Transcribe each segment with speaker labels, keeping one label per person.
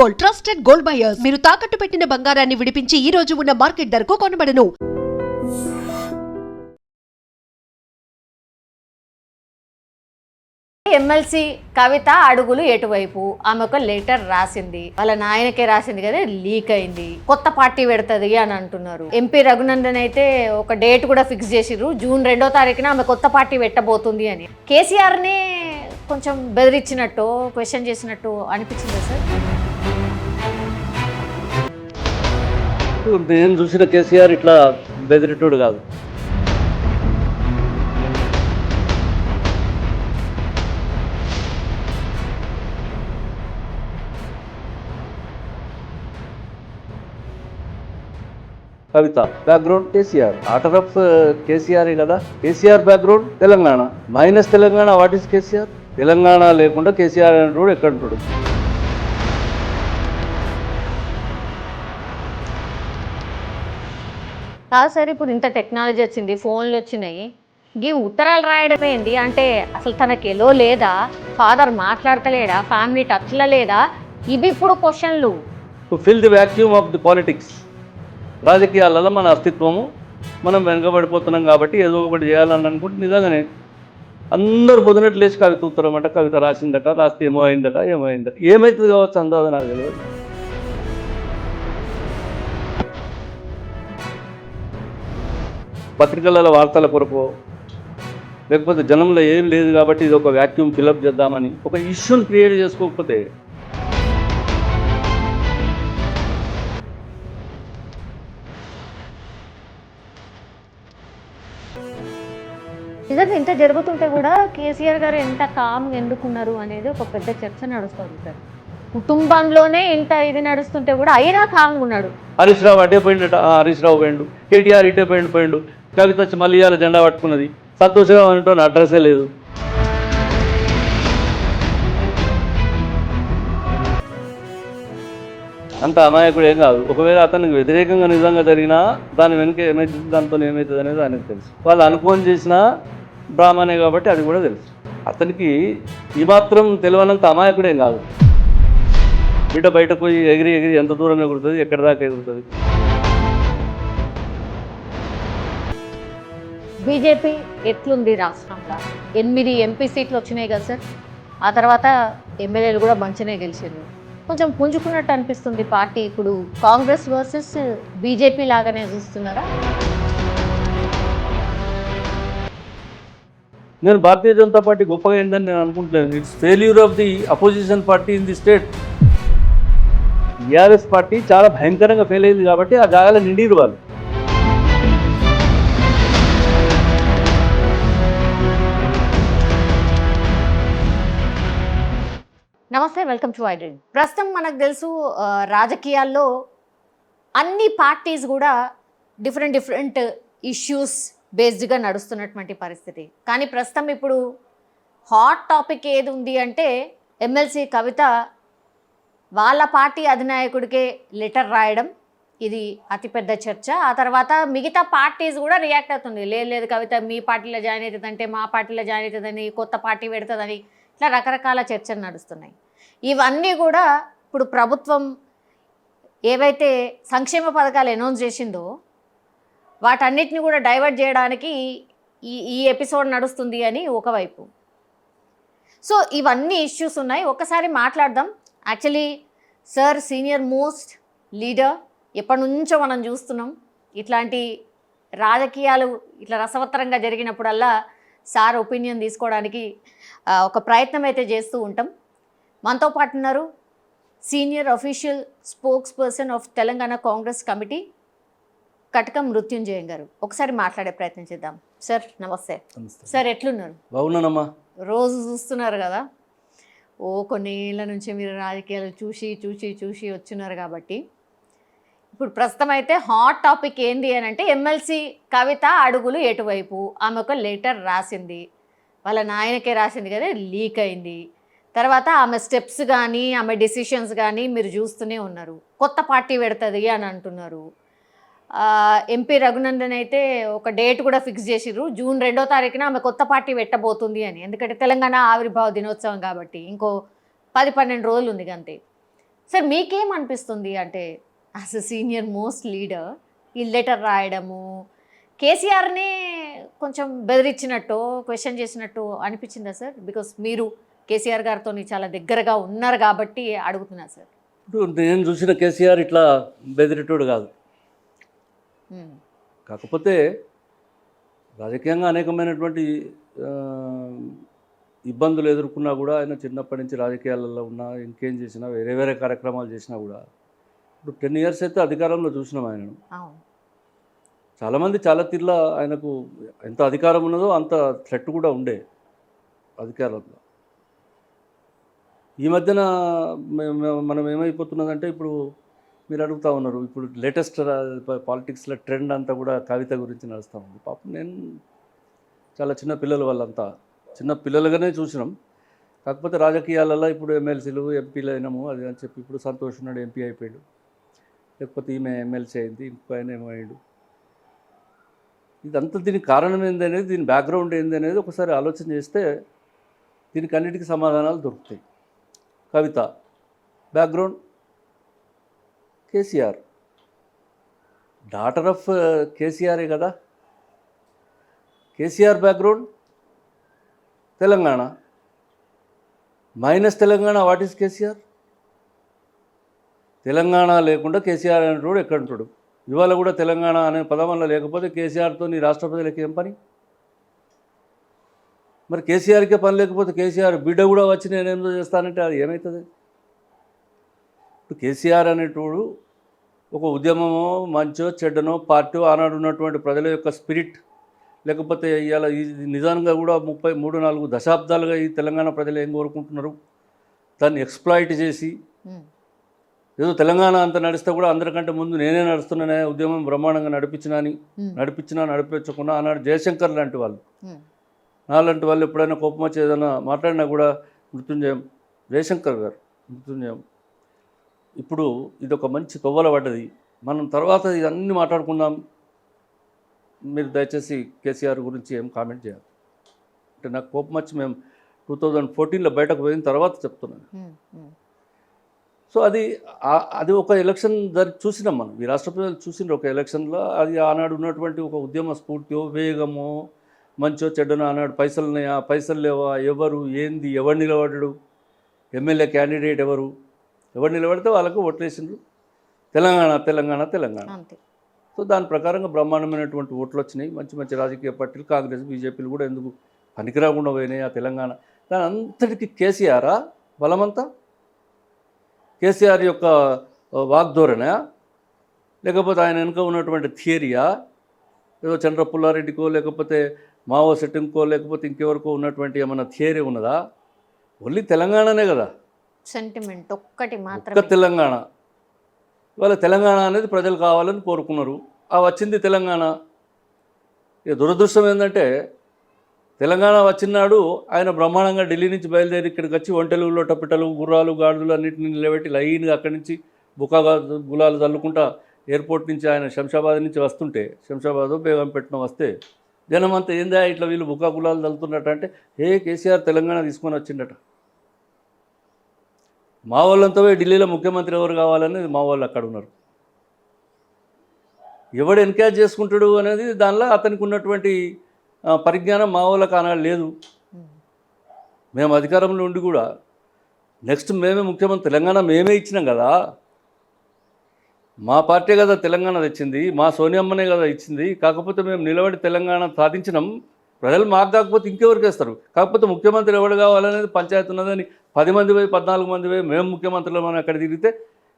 Speaker 1: Gold, trusted gold buyers. మీరు తాకట్టు పెట్టిన బంగారాన్ని విడిపించి ఈ రోజు ఉన్న మార్కెట్ ధరకు కొనబడను.
Speaker 2: ఎమ్మెల్సీ కవిత అడుగులు ఎటువైపు ఆమె ఒక లెటర్ రాసింది, వాళ్ళ నాయనకే రాసింది కదా, లీక్ అయింది, కొత్త పార్టీ పెడుతుంది అని అంటున్నారు. ఎంపీ రఘునందన్ అయితే ఒక డేట్ కూడా ఫిక్స్ చేసిర్రు, జూన్ 2వ తారీఖున ఆమె కొత్త పార్టీ పెట్టబోతుంది అని. కేసీఆర్ని కొంచెం బెదిరించినట్టు, క్వశ్చన్ చేసినట్టు అనిపించిందా సార్?
Speaker 3: నేను చూసిన కేసీఆర్ ఇట్లా బెదిరిటోడు కాదు. కవిత బ్యాక్గ్రౌండ్ కేసీఆర్, ఆటర్ ఆఫ్ కేసీఆర్ కదా. KCR background Telangana, minus Telangana. What is KCR? Telangana లేకుండా కేసీఆర్ అంటాడు ఎక్కడంటాడు?
Speaker 2: కాదు సార్, ఇప్పుడు ఇంత టెక్నాలజీ వచ్చింది, ఫోన్లు వచ్చినాయి, ఈ ఉత్తరాలు రాయడం ఏంటి అంటే అసలు తనకి ఎలో లేదా, ఫాదర్ మాట్లాడతలేడా, ఫ్యామిలీ టచ్లో లేదా, ఇవి ఇప్పుడు క్వశ్చన్లు.
Speaker 3: To fill the vacuum of the politics. రాజకీయాలలో మన అస్తిత్వము, మనం వెనుకబడిపోతున్నాం కాబట్టి ఏదో ఒకటి చేయాలని అనుకుంటే నిజంగానే అందరూ పొద్దునట్లు లేచి కవిత ఉత్తరం అంటే కవిత రాసిందట, రాస్తే ఏమో అయిందట, ఏమవుతుంది కావచ్చు అందాజ నాకు తెలియదు. పత్రికలలో వార్తల కొరకు, లేకపోతే జనంలో ఏం లేదు కాబట్టి ఇది ఒక వ్యాక్యూమ్ ఫిలప్ చేద్దామని ఒక ఇష్యూని క్రియేట్ చేసుకోకపోతే
Speaker 2: నిజంగా ఇంత జరుగుతుంటే కూడా కేసీఆర్ గారు ఎంత కామ్గా ఎందుకున్నారు అనేది ఒక పెద్ద చర్చ నడుస్తుంది సార్. కుటుంబంలోనే ఇంత ఇది నడుస్తుంటే కూడా అయినా కామ్గా ఉన్నాడు.
Speaker 3: హరీష్ రావు అటే పోయిండట, హరీష్ రావు పోయిండు, కేటీఆర్ ఇటే పోయిండు, కవిత వచ్చి మళ్ళీ ఇవాళ జెండా పట్టుకున్నది, సంతోషంగా ఉండటం అడ్రస్సే లేదు. అంత అమాయకుడు ఏం కాదు. ఒకవేళ అతనికి వ్యతిరేకంగా నిజంగా జరిగినా దాని వెనుక ఏమవుతుంది, దాంతో ఏమవుతుంది అనేది ఆయనకు తెలుసు. వాళ్ళు అనుకోని చేసినా బ్రాహ్మణే కాబట్టి అది కూడా తెలుసు. అతనికి ఈ మాత్రం తెలియనంత అమాయకుడేం కాదు. బిడ్డ బయటకు పోయి ఎగిరి ఎంత దూరం ఎగురుతుంది, ఎక్కడి దాకా ఎగురుతుంది.
Speaker 2: బీజేపీ ఎట్లుంది రాష్ట్రంలో? 8 ఎంపీ సీట్లు వచ్చినాయి కదా సార్, ఆ తర్వాత ఎమ్మెల్యేలు కూడా మంచిగానే గెలిచారు. కొంచెం పుంజుకున్నట్టు అనిపిస్తుంది పార్టీ. ఇప్పుడు కాంగ్రెస్ వర్సెస్ బీజేపీ లాగానే చూస్తున్నారా?
Speaker 3: నేను భారతీయ జనతా పార్టీ గొప్పగా అయిందని నేను అనుకుంటున్నాను. It's failure of the opposition party in the state. TRS party చాలా భయంకరంగా ఫెయిల్ అయింది కాబట్టి ఆ జాగాలో నిండిరు వాళ్ళు.
Speaker 2: నమస్తే, వెల్కమ్ టు ఐడ్రీమ్. ప్రస్తుతం మనకు తెలుసు రాజకీయాల్లో అన్ని పార్టీస్ కూడా డిఫరెంట్ ఇష్యూస్ బేస్డ్గా నడుస్తున్నటువంటి పరిస్థితి. కానీ ప్రస్తుతం ఇప్పుడు హాట్ టాపిక్ ఏది ఉంది అంటే ఎమ్మెల్సీ కవిత వాళ్ళ పార్టీ అధినాయకుడికే లెటర్ రాయడం. ఇది అతిపెద్ద చర్చ. ఆ తర్వాత మిగతా పార్టీస్ కూడా రియాక్ట్ అవుతుంది. లేదు కవిత మీ పార్టీలో జాయిన్ అవుతుందంటే మా పార్టీలో జాయిన్ అవుతుందని, కొత్త పార్టీ పెడుతుందని, ఇట్లా రకరకాల చర్చలు నడుస్తున్నాయి. ఇవన్నీ కూడా ఇప్పుడు ప్రభుత్వం ఏవైతే సంక్షేమ పథకాలు అనౌన్స్ చేసిందో వాటన్నిటిని కూడా డైవర్ట్ చేయడానికి ఈ ఎపిసోడ్ నడుస్తుంది అని ఒకవైపు. సో ఇవన్నీ ఇష్యూస్ ఉన్నాయి, ఒక్కసారి మాట్లాడదాం. Actually sir senior most leader, ఎప్పటి నుంచో మనం చూస్తున్నాం. ఇట్లాంటి రాజకీయాలు ఇట్లా రసవత్తరంగా జరిగినప్పుడల్లా సార్ ఒపీనియన్ తీసుకోవడానికి ఒక ప్రయత్నం అయితే చేస్తూ ఉంటాం. మనతో పాటు ఉన్నారు senior official spokesperson of Telangana Congress committee Katakam Mrutyunjayam garu. ఒకసారి మాట్లాడే ప్రయత్నం చేద్దాం. సార్ నమస్తే. సార్ ఎట్లున్నారు?
Speaker 3: బాగున్నానమ్మా.
Speaker 2: రోజు చూస్తున్నారు కదా, కొన్ని ఏళ్ళ నుంచి మీరు రాజకీయాలు చూసి వచ్చినారు కాబట్టి ఇప్పుడు ప్రస్తుతం అయితే హాట్ టాపిక్ ఏంది అని అంటే ఎమ్మెల్సీ కవిత అడుగులు ఎటువైపు. ఆమె ఒక లెటర్ రాసింది, వాళ్ళ నాయనకే రాసింది కదా, లీక్ అయింది. తర్వాత ఆమె స్టెప్స్ కానీ ఆమె డెసిషన్స్ కానీ మీరు చూస్తూనే ఉన్నారు. కొత్త పార్టీ పెడుతుంది అని అంటున్నారు. ఎంపీ రఘునందన్ అయితే ఒక డేట్ కూడా ఫిక్స్ చేసిర్రు, జూన్ 2వ తారీఖున ఆమె కొత్త పార్టీ పెట్టబోతుంది అని. ఎందుకంటే తెలంగాణ ఆవిర్భావ దినోత్సవం కాబట్టి ఇంకో 10-12 రోజులు ఉంది అంతే. సార్ మీకేమనిపిస్తుంది అంటే as a senior most leader ఈ లెటర్ రాయడము కేసీఆర్ని కొంచెం బెదిరించినట్టు క్వశ్చన్ చేసినట్టు అనిపించిందా సార్? బికాస్ మీరు కేసీఆర్ గారితో చాలా దగ్గరగా ఉన్నారు కాబట్టి అడుగుతున్నా సార్.
Speaker 3: ఇప్పుడు నేను చూసిన కేసీఆర్ ఇట్లా బెదిరేటోడు కాదు. కాకపోతే రాజకీయంగా అనేకమైనటువంటి ఇబ్బందులు ఎదుర్కొన్నా కూడా ఆయన చిన్నప్పటి నుంచి రాజకీయాలలో ఉన్నా ఇంకేం చేసినా వేరే వేరే కార్యక్రమాలు చేసినా కూడా ఇప్పుడు 10 years అయితే అధికారంలో చూసినాం ఆయనను. చాలామంది చాలా తీర్ల ఆయనకు ఎంత అధికారం ఉన్నదో అంత థ్రెట్ కూడా ఉండే అధికారంలో. ఈ మధ్యన మనం ఏమైపోతున్నదంటే ఇప్పుడు మీరు అడుగుతూ ఉన్నారు, ఇప్పుడు లేటెస్ట్ పాలిటిక్స్లో ట్రెండ్ అంతా కూడా కవిత గురించి నడుస్తూ ఉంది. పాపం నేను చాలా చిన్న పిల్లలు వాళ్ళంతా చిన్న పిల్లలుగానే చూసినాం. కాకపోతే రాజకీయాలలో ఇప్పుడు ఎమ్మెల్సీలు ఎంపీలు అయినాము అది అని చెప్పి ఇప్పుడు సంతోష్ ఉన్నాడు ఎంపీ అయిపోయాడు, లేకపోతే ఈమె ఎమ్మెల్సీ అయింది, ఇంకో ఆయన ఏమయ్యాడు. ఇదంతా దీనికి కారణం ఏంది అనేది, దీని బ్యాక్గ్రౌండ్ ఏంది అనేది ఒకసారి ఆలోచన చేస్తే దీనికి అన్నిటికీ సమాధానాలు దొరుకుతాయి. కవిత బ్యాక్గ్రౌండ్ కేసీఆర్, డాటర్ ఆఫ్ కేసీఆరే కదా. KCR background Telangana, minus Telangana what is KCR? Telangana లేకుండా కేసీఆర్ అనేటోడు ఎక్కడుంటాడు? ఇవాళ కూడా తెలంగాణ అనే పదం వల్ల లేకపోతే కేసీఆర్తో నీ రాష్ట్ర ప్రజలకు ఏం పని? మరి కేసీఆర్కే పని లేకపోతే కేసీఆర్ బిడ్డ కూడా వచ్చి నేనేందో చేస్తానంటే అది ఏమవుతుంది? ఇప్పుడు కేసీఆర్ అనేటోడు ఒక ఉద్యమమో మంచో చెడ్డనో పార్టీ ఆనాడు ఉన్నటువంటి ప్రజల యొక్క స్పిరిట్, లేకపోతే ఇవాళ ఈ నిజంగా కూడా 33-34 దశాబ్దాలుగా ఈ తెలంగాణ ప్రజలు ఏం కోరుకుంటున్నారు? దాన్ని ఎక్స్ప్లాయిట్ చేసి ఏదో తెలంగాణ అంత నడిస్తే కూడా అందరికంటే ముందు నేనే నడుస్తున్నానే, ఉద్యమం బ్రహ్మాండంగా నడిపించకుండా ఆనాడు జయశంకర్ లాంటి వాళ్ళు, నాలాంటి వాళ్ళు ఎప్పుడైనా కోపం వచ్చి ఏదైనా మాట్లాడినా కూడా మృత్యుంజయం, జయశంకర్ గారు మృత్యుంజయం. ఇప్పుడు ఇది ఒక మంచి తొవ్వల పడ్డది. మనం తర్వాత ఇదన్నీ మాట్లాడుకుందాం. మీరు దయచేసి కేసీఆర్ గురించి ఏం కామెంట్ చేయాలి అంటే నాకు కోపం వచ్చి మేము 2014లో బయటకు పోయిన తర్వాత చెప్తున్నాను. సో అది ఒక ఎలక్షన్ చూసినాం మనం, ఈ రాష్ట్ర ప్రజలు చూసిన ఒక ఎలక్షన్లో. అది ఆనాడు ఉన్నటువంటి ఒక ఉద్యమ స్ఫూర్తియో వేగమో మంచో చెడ్డనో, ఆనాడు పైసలున్నాయా పైసలు లేవా, ఎవరు ఏంది, ఎవరు నిలబడ్డాడు, ఎమ్మెల్యే క్యాండిడేట్ ఎవరు నిలబడితే వాళ్ళకు ఓట్లేసిండ్రు. తెలంగాణ తెలంగాణ తెలంగాణ. సో దాని ప్రకారంగా బ్రహ్మాండమైనటువంటి ఓట్లు వచ్చినాయి. మంచి మంచి రాజకీయ పార్టీలు, కాంగ్రెస్ బీజేపీలు కూడా ఎందుకు పనికిరాకుండా పోయినాయి ఆ తెలంగాణ. దాని అంతటికి కేసీఆరా బలమంతా? కేసీఆర్ యొక్క వాగ్ధోరణా, లేకపోతే ఆయన వెనుక ఉన్నటువంటి థియరీయా? ఏదో చంద్ర పుల్లారెడ్డికో లేకపోతే మావో సెట్టింగ్కో లేకపోతే ఇంకెవరికో ఉన్నటువంటి ఏమన్నా థియరీ ఉన్నదా? ఓన్లీ తెలంగాణనే కదా,
Speaker 2: సెంటిమెంట్ ఒక్కటి మాత్రం.
Speaker 3: ఒక్క తెలంగాణ. ఇవాళ తెలంగాణ అనేది ప్రజలు కావాలని కోరుకున్నారు, ఆ వచ్చింది తెలంగాణ. ఇక దురదృష్టం ఏంటంటే తెలంగాణ వచ్చినాడు ఆయన బ్రహ్మాండంగా ఢిల్లీ నుంచి బయలుదేరి ఇక్కడికి వచ్చి ఒంటెలు లొట్టపిట్టలు గుర్రాలు గాడిదలు అన్నింటినీ నిలబెట్టి లైన్గా అక్కడి నుంచి గులాలు చల్లుకుంటా ఎయిర్పోర్ట్ నుంచి ఆయన శంషాబాద్ నుంచి వస్తుంటే, శంషాబాద్ బేగంపేటను వస్తే జనం అంతా ఏందా ఇట్లా వీళ్ళు గులాలు చల్లుతున్నట్టు అంటే, కేసీఆర్ తెలంగాణ తీసుకొని వచ్చిండట. మా వాళ్ళంతా పోయి ఢిల్లీలో ముఖ్యమంత్రి ఎవరు కావాలనేది మా వాళ్ళు అక్కడ ఉన్నారు. ఎవడు ఎన్కరేజ్ చేసుకుంటాడు అనేది దానిలో అతనికి ఉన్నటువంటి పరిజ్ఞానం మా వాళ్ళకి ఆనాడు లేదు. మేము అధికారంలో ఉండి కూడా నెక్స్ట్ మేమే ముఖ్యమంత్రి, తెలంగాణ మేమే ఇచ్చినాం కదా, మా పార్టీ కదా తెలంగాణ తెచ్చింది, మా సోనియమ్మనే కదా ఇచ్చింది. కాకపోతే మేము నిలబడి తెలంగాణ సాధించినాం. ప్రజలు మాకు కాకపోతే ఇంకెవరికి వేస్తారు? కాకపోతే ముఖ్యమంత్రి ఎవరు కావాలనేది పంచాయతీ ఉన్నదని 10 మంది పోయి 14 మంది పోయి మేము ముఖ్యమంత్రులు మనం అక్కడ తిరిగితే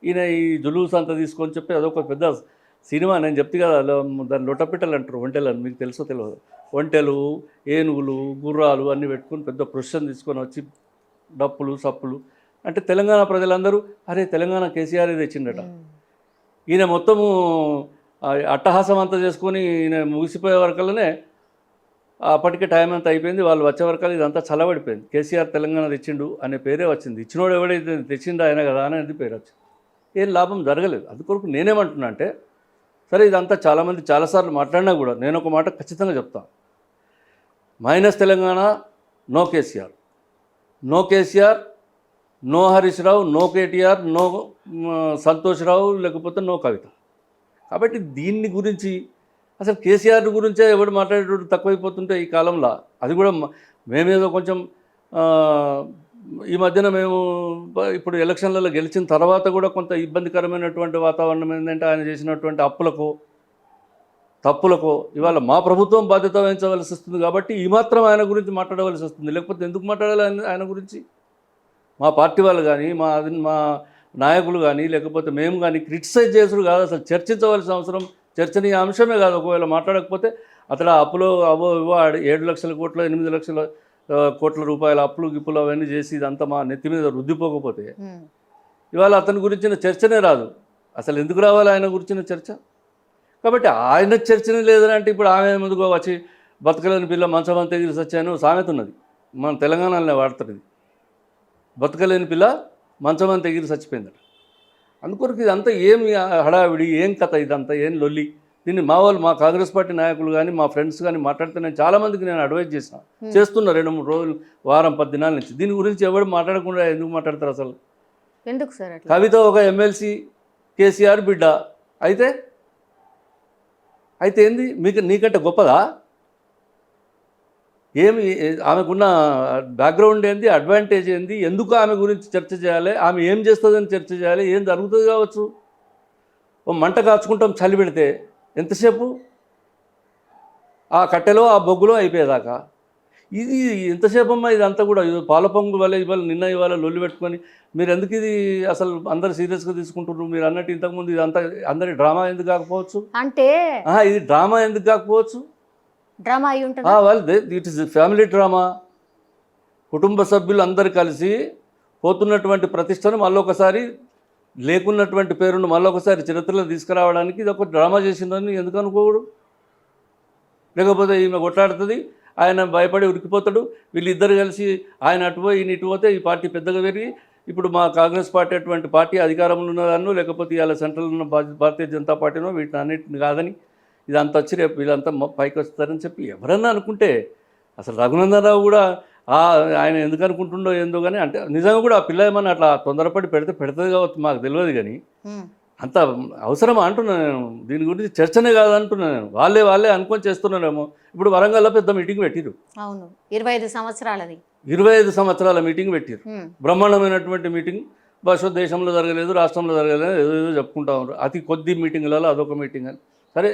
Speaker 3: ఈయన ఈ జులూస్ అంతా తీసుకొని చెప్పి అదొక పెద్ద సినిమా. నేను చెప్తే కదా దాన్ని లొట్టపిట్టలు అంటారు, ఒంటెలు అని. మీకు తెలుసో తెలియదు. ఒంటెలు, ఏనుగులు, గుర్రాలు అన్నీ పెట్టుకొని పెద్ద ప్రొసెషన్ తీసుకొని వచ్చి డప్పులు సప్పులు అంటే తెలంగాణ ప్రజలందరూ అరే తెలంగాణ కేసీఆర్ తెచ్చిండట. ఈయన మొత్తము అట్టహాసం అంతా చేసుకొని ఈయన ముగిసిపోయే వరకల్లోనే అప్పటికే టైం అంతా అయిపోయింది. వాళ్ళు వచ్చే వరకల్లా ఇదంతా చల్లబడిపోయింది. కేసీఆర్ తెలంగాణ తెచ్చిండు అనే పేరే వచ్చింది. ఇచ్చినోడు ఎవడైతే తెచ్చిండో ఆయన కదా అనేది పేరు వచ్చింది. ఏం లాభం జరగలేదు. అందుకొరకు నేనేమంటున్నా అంటే, సరే ఇదంతా చాలామంది చాలాసార్లు మాట్లాడినా కూడా నేను ఒక మాట ఖచ్చితంగా చెప్తాను. Minus Telangana, no KCR, no KCR, no Harish Rao, no KTR, no Santosh Rao, లేకపోతే నో కవిత. కాబట్టి దీన్ని గురించి అసలు కేసీఆర్ గురించే ఎవడు మాట్లాడేటప్పుడు తక్కువైపోతుంటే ఈ కాలంలో, అది కూడా మేమేదో కొంచెం ఈ మధ్యన మేము ఇప్పుడు ఎలక్షన్లలో గెలిచిన తర్వాత కూడా కొంత ఇబ్బందికరమైనటువంటి వాతావరణం ఏంటంటే ఆయన చేసినటువంటి అప్పులకు తప్పులకు ఇవాళ మా ప్రభుత్వం బాధ్యత వహించవలసి వస్తుంది. కాబట్టి ఈ మాత్రం ఆయన గురించి మాట్లాడవలసి వస్తుంది. లేకపోతే ఎందుకు మాట్లాడాలి ఆయన గురించి? మా పార్టీ వాళ్ళు కానీ మా నాయకులు కానీ లేకపోతే మేము కానీ క్రిటిసైజ్ చేసుడు కాదు, అసలు చర్చించవలసిన అవసరం చర్చనీయ అంశమే కాదు. ఒకవేళ మాట్లాడకపోతే అతడు అప్పులో అవో ఇవో 7 లక్షల కోట్ల 8 లక్షల కోట్ల రూపాయల అప్పులు గిప్పులు అవన్నీ చేసి ఇదంతా మా నెత్తి మీద రుద్దిపోకపోతే ఇవాళ అతని గురించిన చర్చనే రాదు. అసలు ఎందుకు రావాలి ఆయన గురించిన చర్చ? కాబట్టి ఆయన చర్చనే లేదంటే ఇప్పుడు ఆమె ముందుకు వచ్చి బతకలేని పిల్ల మంచమంతా ఎగిరి సచ్చాను సామెత ఉన్నది, మన తెలంగాణలోనే వాడతారు. ఇది బతకలేని పిల్ల మంచమంతా ఎగిరి చచ్చిపోయిందట. అందుకొరకు ఇదంతా ఏం హడావిడి, ఏం కథ, ఇదంతా ఏం లొల్లి? దీన్ని మా వాళ్ళు, మా కాంగ్రెస్ పార్టీ నాయకులు కానీ మా ఫ్రెండ్స్ కానీ మాట్లాడితే నేను చాలామందికి నేను అడ్వైజ్ చేస్తున్నా 2-3 రోజులు, వారం 10 దినాల నుంచి. దీని గురించి ఎవరు మాట్లాడకుండా ఎందుకు మాట్లాడతారు అసలు?
Speaker 2: ఎందుకు సార్?
Speaker 3: కవిత ఒక ఎమ్మెల్సీ, కేసీఆర్ బిడ్డ అయితే ఏంది? నీకంటే గొప్పదా? ఏమి ఆమెకున్న బ్యాక్గ్రౌండ్ ఏంది, అడ్వాంటేజ్ ఏంది, ఎందుకు ఆమె గురించి చర్చ చేయాలి, ఆమె ఏం చేస్తుందని చర్చ చేయాలి, ఏం జరుగుతుంది కావచ్చు. ఓ మంట కాచుకుంటాం చలి పెడితే ఎంతసేపు? ఆ కట్టెలో ఆ బొగ్గులో అయిపోయేదాకా. ఇది ఎంతసేపు అమ్మా ఇదంతా కూడా? పాల పొంగు వల్ల ఇవాళ లొల్లి పెట్టుకొని మీరు ఎందుకు ఇది అసలు అందరు సీరియస్గా తీసుకుంటున్నారు? మీరు అన్నట్టు ఇంతకుముందు ఇదంతా అందరి డ్రామా ఎందుకు కాకపోవచ్చు?
Speaker 2: అంటే
Speaker 3: ఇది డ్రామా ఎందుకు కాకపోవచ్చు?
Speaker 2: డ్రామా అయి ఉంటుంది.
Speaker 3: వాళ్ళు ఇట్ ఇస్ ఫ్యామిలీ డ్రామా. కుటుంబ సభ్యులు అందరు కలిసి పోతున్నటువంటి ప్రతిష్టను మళ్ళొకసారి, లేకున్నటువంటి పేరును మళ్ళొకసారి చరిత్రలో తీసుకురావడానికి ఇది ఒక డ్రామా చేసిందని ఎందుకు అనుకోడు? లేకపోతే ఈమె కొట్లాడుతుంది, ఆయన భయపడి ఉరికిపోతాడు, వీళ్ళిద్దరు కలిసి ఆయన అటుపోయి ఈయన ఇటుపోతే ఈ పార్టీ పెద్దగా పెరిగి ఇప్పుడు మా కాంగ్రెస్ పార్టీ అటువంటి పార్టీ అధికారంలో ఉన్నదాన్నో లేకపోతే ఇవాళ సెంట్రల్ ఉన్న భారతీయ జనతా పార్టీనో వీటిని అన్నింటిని కాదని ఇదంతా వచ్చి రేపు వీళ్ళంతా పైకి వస్తారని చెప్పి ఎవరన్నా అనుకుంటే, అసలు రఘునందన్ రావు కూడా ఆయన ఎందుకు అనుకుంటుండో ఏందో కానీ, అంటే నిజంగా కూడా ఆ పిల్ల ఏమన్నా అట్లా తొందరపడి పెడుతుంది కావచ్చు, మాకు తెలియదు. కానీ అంత అవసరమా అంటున్నాను నేను. దీని గురించి చర్చనే కాదంటున్నాను నేను. వాళ్ళే అనుకొని చేస్తున్నారేమో. ఇప్పుడు వరంగల్లో పెద్ద మీటింగ్ పెట్టిరు.
Speaker 2: అవును, 25 సంవత్సరాలది.
Speaker 3: 25 సంవత్సరాల మీటింగ్ పెట్టిరు. బ్రహ్మాండమైనటువంటి మీటింగ్. బహుశా దేశంలో జరగలేదు, రాష్ట్రంలో జరగలేదు, ఏదో చెప్పుకుంటా ఉన్నారు. అతి కొద్ది మీటింగ్లలో అదొక మీటింగ్ అని. సరే,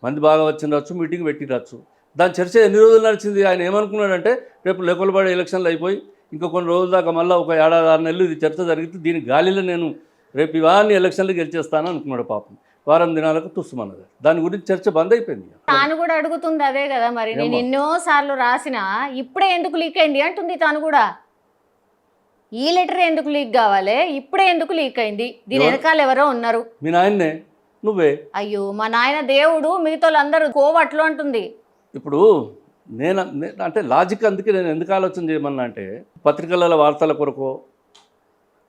Speaker 3: మంది బాగా వచ్చిండొచ్చు, మీటింగ్ పెట్టిరచ్చు. దాని చర్చ ఎన్ని రోజులు నడిచింది? ఆయన ఏమనుకున్నాడంటే రేపు లోకల్బాడీ ఎలక్షన్లు అయిపోయి ఇంకా కొన్ని రోజుల దాకా మళ్ళీ ఒక 7-6 నెలలు ఇది చర్చ జరిగితే దీని గాలిలో నేను రేపు ఇవన్నీ ఎలక్షన్లు గెలిచేస్తాను అనుకున్నాడు. పాపం వారం దినాలకు తుస్సుమన్నది. దాని గురించి చర్చ బంద్ అయిపోయింది.
Speaker 2: తాను కూడా అడుగుతుంది అదే కదా మరి. నేను ఎన్నోసార్లు రాసినా ఇప్పుడే ఎందుకు లీక్ అయింది అంటుంది తాను కూడా. ఈ లెటర్ ఎందుకు లీక్ కావాలి, ఇప్పుడే ఎందుకు లీక్ అయింది, దీని వెనకాల ఎవరో ఉన్నారు.
Speaker 3: మీ నాయన్నే, నువ్వే.
Speaker 2: అయ్యో, మా నాయన దేవుడు, మిగతా అందరూ కోవట్లు అంటుంది.
Speaker 3: ఇప్పుడు నేను అంటే లాజిక్ అందుకే నేను ఎందుకు ఆలోచన చేయమన్నా అంటే, పత్రికల వార్తల కొరకు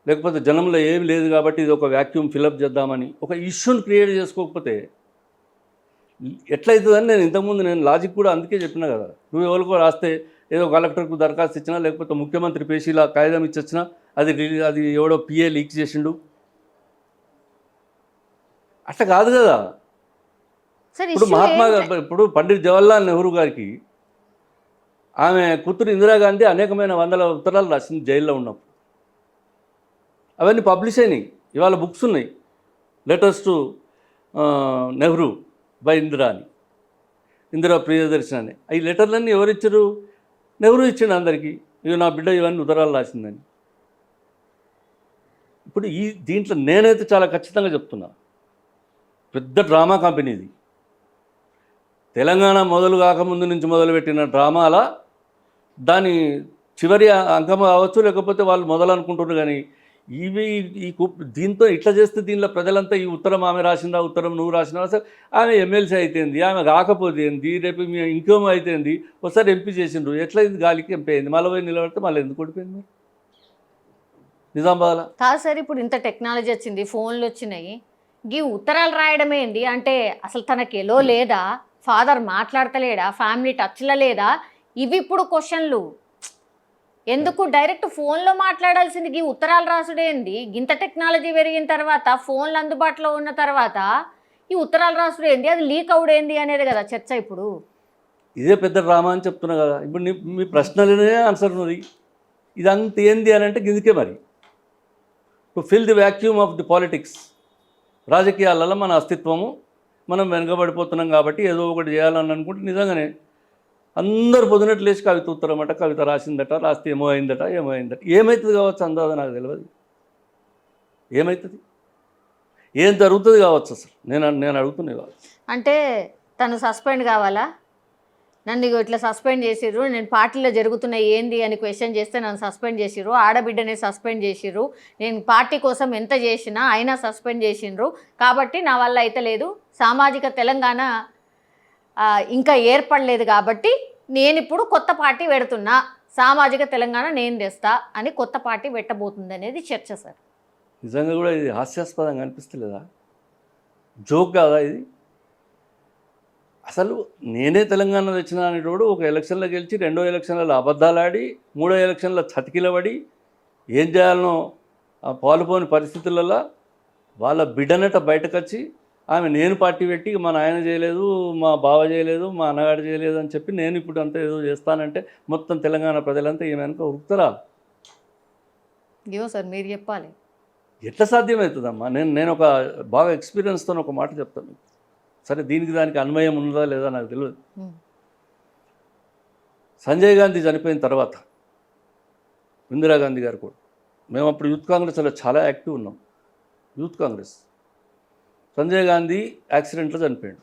Speaker 3: లేకపోతే జనంలో ఏమి లేదు కాబట్టి ఇది ఒక వ్యాక్యూమ్ ఫిలప్ చేద్దామని ఒక ఇష్యూని క్రియేట్ చేసుకోకపోతే ఎట్లయితుందని నేను ఇంతకుముందు లాజిక్ కూడా అందుకే చెప్పినా కదా. నువ్వు ఎవరికో రాస్తే ఏదో కలెక్టర్కు దరఖాస్తు ఇచ్చినా లేకపోతే ముఖ్యమంత్రి పేషీలా కాగితం ఇచ్చొచ్చినా అది ఎవడో పిఏ లీక్ చేసిండు, అట్లా కాదు కదా. ఇప్పుడు పండిట్ జవహర్లాల్ నెహ్రూ గారికి ఆమె కూతురు ఇందిరాగాంధీ అనేకమైన 100 ఉత్తరాలు రాసింది జైల్లో ఉన్నప్పుడు. అవన్నీ పబ్లిష్ అయినాయి. ఇవాళ బుక్స్ ఉన్నాయి, letters to Nehru by Indira అని, ఇందిరా ప్రియదర్శన్ అని. ఈ లెటర్లన్నీ ఎవరు ఇచ్చారు? నెహ్రూ ఇచ్చిండు అందరికీ. ఇవి నా బిడ్డ ఇవన్నీ ఉత్తరాలు రాసిందని. ఇప్పుడు దీంట్లో నేనైతే చాలా ఖచ్చితంగా చెప్తున్నా, పెద్ద డ్రామా కంపెనీ ఇది. తెలంగాణ మొదలు కాకముందు నుంచి మొదలుపెట్టిన డ్రామాల దాని చివరి అంకం కావచ్చు, లేకపోతే వాళ్ళు మొదలు అనుకుంటున్నారు. కానీ దీంతో ఇట్లా చేస్తే దీనిలో ప్రజలంతా ఈ ఉత్తరం ఆమె రాసిందా, ఉత్తరం నువ్వు రాసినా, అసలు ఆమె ఎమ్మెల్సీ అయితేంది, ఆమె కాకపోతే ఏంది, రేపు ఇంకేమో అయితేంది, ఒకసారి ఎంపీ చేసిండ్రు, ఎట్లా ఇది గాలికి ఎంపీ అయింది, మళ్ళీ పోయి నిలబడితే మళ్ళీ ఎందుకు ఓడిపోయింది మరి నిజామాబాద్లో?
Speaker 2: కాదు సార్, ఇప్పుడు ఇంత టెక్నాలజీ వచ్చింది, ఫోన్లు వచ్చినాయి, ఈ ఉత్తరాలు రాయడం ఏంది అంటే అసలు తనకి ఎలో లేదా, ఫాదర్ మాట్లాడతలేడా, ఫ్యామిలీ టచ్లో లేదా, ఇవి ఇప్పుడు క్వశ్చన్లు. ఎందుకు డైరెక్ట్ ఫోన్లో మాట్లాడాల్సింది ఈ ఉత్తరాలు రాసుడేంది? ఇంత టెక్నాలజీ పెరిగిన తర్వాత, ఫోన్లు అందుబాటులో ఉన్న తర్వాత ఈ ఉత్తరాలు రాసుడేంది, అది లీక్ అవుడేంది అనేది కదా చర్చ ఇప్పుడు.
Speaker 3: ఇదే పెద్ద డ్రామా అని చెప్తున్నా కదా. ఇప్పుడు మీ ప్రశ్నలనే ఆన్సర్ ఉన్నది. ఇదంతా ఏంది అని అంటే గిదికే మరి to fill the vacuum of the politics. రాజకీయాలలో మన అస్తిత్వము, మనం వెనుకబడిపోతున్నాం కాబట్టి ఏదో ఒకటి చేయాలని అనుకుంటే నిజంగానే అందరు పొద్దునట్లు లేచి కవిత ఉత్తరమట, కవిత రాసిందట, రాస్తే ఏమో అయిందట. ఏమవుతుంది కావచ్చు అందాదా నాకు తెలియదు. ఏమవుతుంది, ఏం జరుగుతుంది కావచ్చు అసలు నేను అడుగుతున్నా కావచ్చు.
Speaker 2: అంటే తను సస్పెండ్ కావాలా? నన్ను ఇట్లా సస్పెండ్ చేసిర్రు, నేను పార్టీలో జరుగుతున్నాయి ఏంది అని క్వశ్చన్ చేస్తే నన్ను సస్పెండ్ చేసిర్రు, ఆడబిడ్డని సస్పెండ్ చేసిర్రు, నేను పార్టీ కోసం ఎంత చేసినా అయినా సస్పెండ్ చేసిండ్రు, కాబట్టి నా వల్ల అయితే లేదు, సామాజిక తెలంగాణ ఇంకా ఏర్పడలేదు కాబట్టి నేను ఇప్పుడు కొత్త పార్టీ పెడుతున్నా, సామాజిక తెలంగాణ నేను తెస్తా అని కొత్త పార్టీ పెట్టబోతుంది అనేది చర్చ సార్.
Speaker 3: నిజంగా కూడా ఇది హాస్యాస్పదంగా అనిపిస్తలేదా? జోక్ కాదా ఇది? అసలు నేనే తెలంగాణ తెచ్చిన అనేటోడు ఒక ఎలక్షన్లో గెలిచి, రెండో ఎలక్షన్లలో అబద్ధాలాడి, మూడో ఎలక్షన్లో చతికిలబడి ఏం చేయాలనో పాలుపోని పరిస్థితులలో వాళ్ళ బిడ్డనట బయటకు వచ్చి ఆమె నేను పార్టీ పెట్టి మా నాయన చేయలేదు, మా బావ చేయలేదు, మా అన్నగాడు చేయలేదు అని చెప్పి నేను ఇప్పుడు అంతా ఏదో చేస్తానంటే మొత్తం తెలంగాణ ప్రజలంతా ఈమె వెనక ఉరుకుతారా?
Speaker 2: ఏమో సార్ మీరు చెప్పాలి.
Speaker 3: ఎట్లా సాధ్యమవుతుందమ్మా? నేను ఒక బాగా ఎక్స్పీరియన్స్తో ఒక మాట చెప్తాను. సరే, దీనికి దానికి అన్వయం ఉన్నదా లేదా నాకు తెలియదు. సంజయ్ గాంధీ చనిపోయిన తర్వాత ఇందిరాగాంధీ గారు కూడా, మేము అప్పుడు యూత్ కాంగ్రెస్లో చాలా యాక్టివ్ ఉన్నాం. యూత్ కాంగ్రెస్. సంజయ్ గాంధీ యాక్సిడెంట్లో చనిపోయాడు.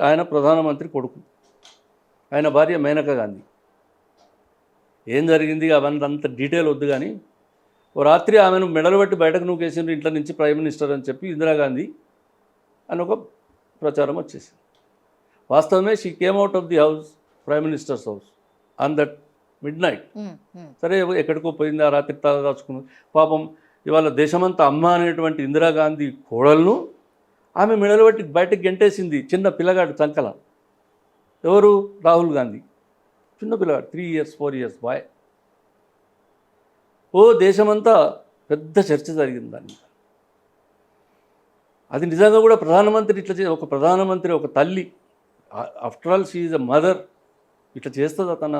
Speaker 3: ఆయన ప్రధానమంత్రి కొడుకు, ఆయన భార్య మేనకా గాంధీ. ఏం జరిగింది అవన్నీ అంత డీటెయిల్ వద్దు కానీ, ఓ రాత్రి ఆమెను మెడలు బట్టి బయటకు నూకేసిండ్రు ఇంట్లో నుంచి ప్రైమ్ మినిస్టర్ అని చెప్పి ఇందిరాగాంధీ అని ఒక ప్రచారం వచ్చేసింది. వాస్తవమే she came out of the house, prime ministers house, on that mid night. సరే, ఎక్కడికో పోయింది, ఆ రాత్రి దాచుకుంది. పాపం ఇవాళ దేశమంతా అమ్మ అనేటువంటి ఇందిరాగాంధీ కోడలను ఆమె మెడలు బట్టి బయటకు గెంటేసింది. చిన్న పిల్లగాడు చంకల. ఎవరు? రాహుల్ గాంధీ. చిన్న పిల్లగాడు, 3 years 4 years బాయ్. ఓ దేశమంతా పెద్ద చర్చ జరిగింది దాన్ని. అది నిజంగా కూడా ప్రధానమంత్రి ఇట్లా ఒక ప్రధానమంత్రి, ఒక తల్లి, after all she is a mother, ఇట్లా చేస్తుందా? తన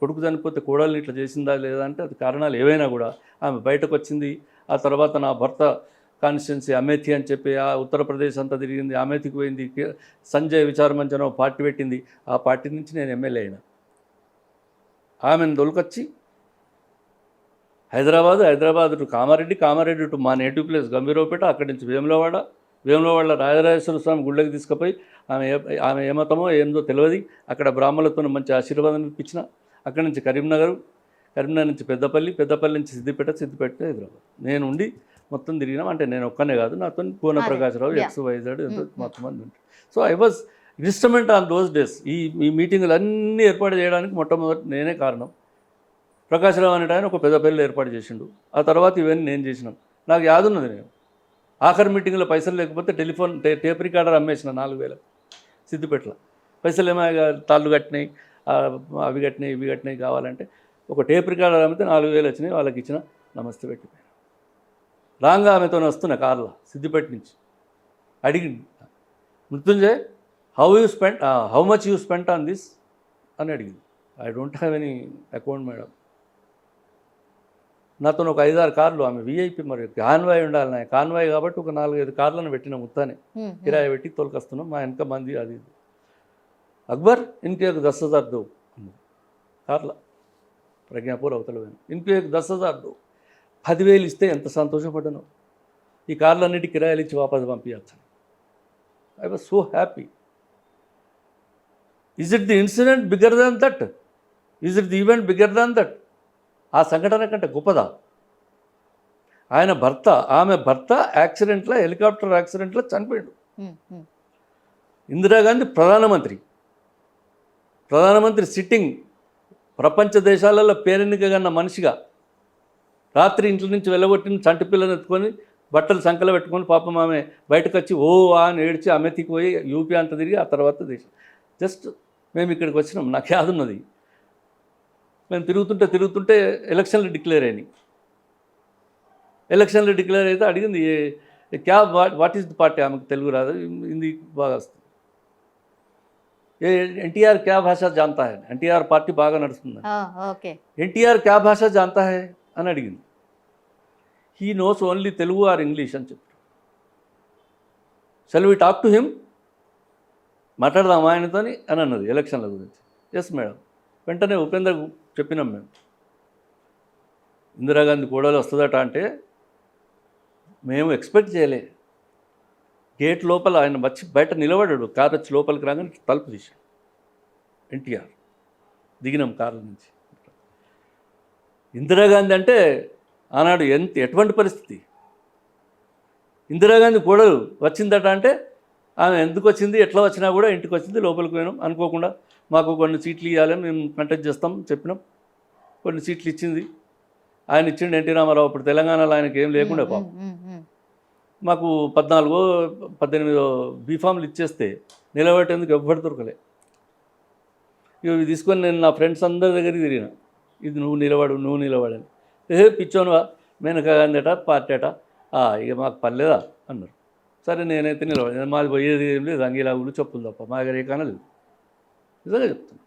Speaker 3: కొడుకు చనిపోతే కోడల్ని ఇట్లా చేసిందా లేదా అంటే అది కారణాలు ఏవైనా కూడా ఆమె బయటకు వచ్చింది. ఆ తర్వాత నా భర్త కాన్స్టిట్యున్సీ అమేథీ అని చెప్పి ఆ ఉత్తరప్రదేశ్ అంతా తిరిగింది, అమేథీకి పోయింది, సంజయ్ విచారమంచన పార్టీ పెట్టింది, ఆ పార్టీ నుంచి నేను ఎమ్మెల్యే అయినా. ఆమెను దొలకొచ్చి హైదరాబాద్ టు కామారెడ్డి టు మా నేటివ్ ప్లేస్ గంభీరావుపేట, అక్కడి నుంచి వేములవాడ రాజరాజేశ్వర స్వామి గుళ్ళకి తీసుకుపోయి ఆమె ఏమతమో ఏందో తెలియదు, అక్కడ బ్రాహ్మణులతో మంచి ఆశీర్వాదం ఇప్పించిన. అక్కడి నుంచి కరీంనగర్ నుంచి పెద్దపల్లి నుంచి సిద్దిపేట హైదరాబాద్ నేను ఉండి మొత్తం తిరిగినాం. అంటే నేను ఒక్కనే కాదు, నాతో పూర్ణ ప్రకాశ్రావు, XYZ ఎంతో మొత్తం మంది ఉంటారు. So I was instrument on those days. ఈ మీటింగులు అన్నీ ఏర్పాటు చేయడానికి మొట్టమొదటి నేనే కారణం. ప్రకాశ్రావు అనేట ఆయన ఒక పెద్దపల్లి ఏర్పాటు చేసిండు. ఆ తర్వాత ఇవన్నీ నేను చేసినాం. నాకు యాదున్నది, నేను ఆఖరి మీటింగ్లో పైసలు లేకపోతే టేప్ రికార్డర్ అమ్మేసిన 4,000 సిద్దిపేటలో. పైసలు ఏమో తాళ్ళు కట్టినాయి, అవి కట్టినాయి, ఇవి కట్టినాయి కావాలంటే ఒక టేప్ రికార్డర్ అమ్మితే 4,000 వచ్చినాయి. వాళ్ళకి ఇచ్చిన, నమస్తే పెట్టిపోయాను. రాంగా ఆమెతో వస్తున్నా కార్లో సిద్దిపేట నుంచి. అడిగింది, Mrutyunjay how much you spent on this అని అడిగింది. I don't have any account madam. నాతో ఒక 5-6 కార్లు, ఆమె విఐపి, మరి కాన్వాయ్ ఉండాలి, నా కాన్వాయ్ కాబట్టి ఒక 4-5 కార్లను పెట్టిన ముత్తానే కిరాయి పెట్టి తోలుకొస్తున్నాం. మా వెనక మంది అది అక్బర్ ఇన్కే 10,000 దో కార్ల ప్రజ్ఞాపూర్ అవతల పోయాను. ఇన్కే 10,000 దో, 10,000 ఇస్తే ఎంత సంతోషపడ్డాను. ఈ కార్లన్నిటి కిరాయిలు ఇచ్చి వాపసు పంపించచ్చు. I was so happy. Is it the incident bigger than that? Is it the event bigger than that? ఆ సంఘటన కంటే గొప్పదా? ఆమె భర్త యాక్సిడెంట్లో, హెలికాప్టర్ యాక్సిడెంట్లో చనిపోయాడు. ఇందిరాగాంధీ ప్రధానమంత్రి సిట్టింగ్, ప్రపంచ దేశాలలో పేరెన్నికగన్న మనిషిగా రాత్రి ఇంట్లో నుంచి వెళ్ళగొట్టిన చంటి పిల్లని ఎత్తుకొని బట్టలు సంకలో పెట్టుకొని పాపం ఆమె బయటకు వచ్చి ఓ అని ఏడ్చి అమెథీకి పోయి యూపీ అంతా తిరిగి ఆ తర్వాత దేశం. జస్ట్ మేము ఇక్కడికి వచ్చినాం. నాకు యాదున్నది, మేము తిరుగుతుంటే ఎలక్షన్లు డిక్లేర్ అయినాయి. ఎలక్షన్లు డిక్లేర్ అయితే అడిగింది క్యా వాట్ ఈస్ ది పార్టీ, ఆమెకు తెలుగు రాదు, హిందీ బాగా వస్తుంది. ఎన్టీఆర్ క్యా భాష జాంతా హై, ఎన్టీఆర్ పార్టీ బాగా నడుస్తుంది,
Speaker 2: ఓకే,
Speaker 3: ఎన్టీఆర్ క్యా భాష జాంతా హై అని అడిగింది. He knows only Telugu or English అని చెప్పారు. Shall we talk to him, మాట్లాడదాం ఆయనతో అని అన్నది ఎలక్షన్ల గురించి. ఎస్ మేడం, వెంటనే ఉపేంద్ర చెప్పినాం మేము, ఇందిరాగాంధీ కోడలు వస్తుందట అంటే మేము ఎక్స్పెక్ట్ చేయలే. గేట్ లోపల ఆయన వచ్చి బయట నిలబడ్డాడు, కారు వచ్చి లోపలికి రాగానే తలుపు తీశాడు. ఎన్టీఆర్ దిగినాం కారు నుంచి. ఇందిరాగాంధీ అంటే ఆనాడు ఎటువంటి పరిస్థితి, ఇందిరాగాంధీ కోడలు వచ్చిందట అంటే ఆమె ఎందుకు వచ్చింది, ఎట్లా వచ్చినా కూడా ఇంటికి వచ్చింది, లోపలికి పోయినాం. అనుకోకుండా మాకు కొన్ని సీట్లు ఇవ్వాలి, మేము కంటెస్ట్ చేస్తాం చెప్పినాం, కొన్ని సీట్లు ఇచ్చింది. ఆయన ఇచ్చిండు ఎన్టీ రామారావు. అప్పుడు తెలంగాణలో ఆయనకి ఏం లేకుండా పాపం మాకు 14-18 బీఫామ్లు ఇచ్చేస్తే నిలబెట్టేందుకు ఎవ్వరు దొరకలే. ఇవి తీసుకొని నేను నా ఫ్రెండ్స్ అందరి దగ్గరికి తిరిగిన, ఇది నువ్వు నిలబడని. పిచ్చోనువా, మేనకా గాంధీ అట పార్టీ అట, ఇక మాకు పర్లేదా అన్నారు. సరే నేనైతే నిలబడి, మాది పోయేది ఏం లేదు, అంగీలాగులు చెప్పులు తప్ప మా దగ్గర ఏ కానలేదు. నిజంగా చెప్తాను.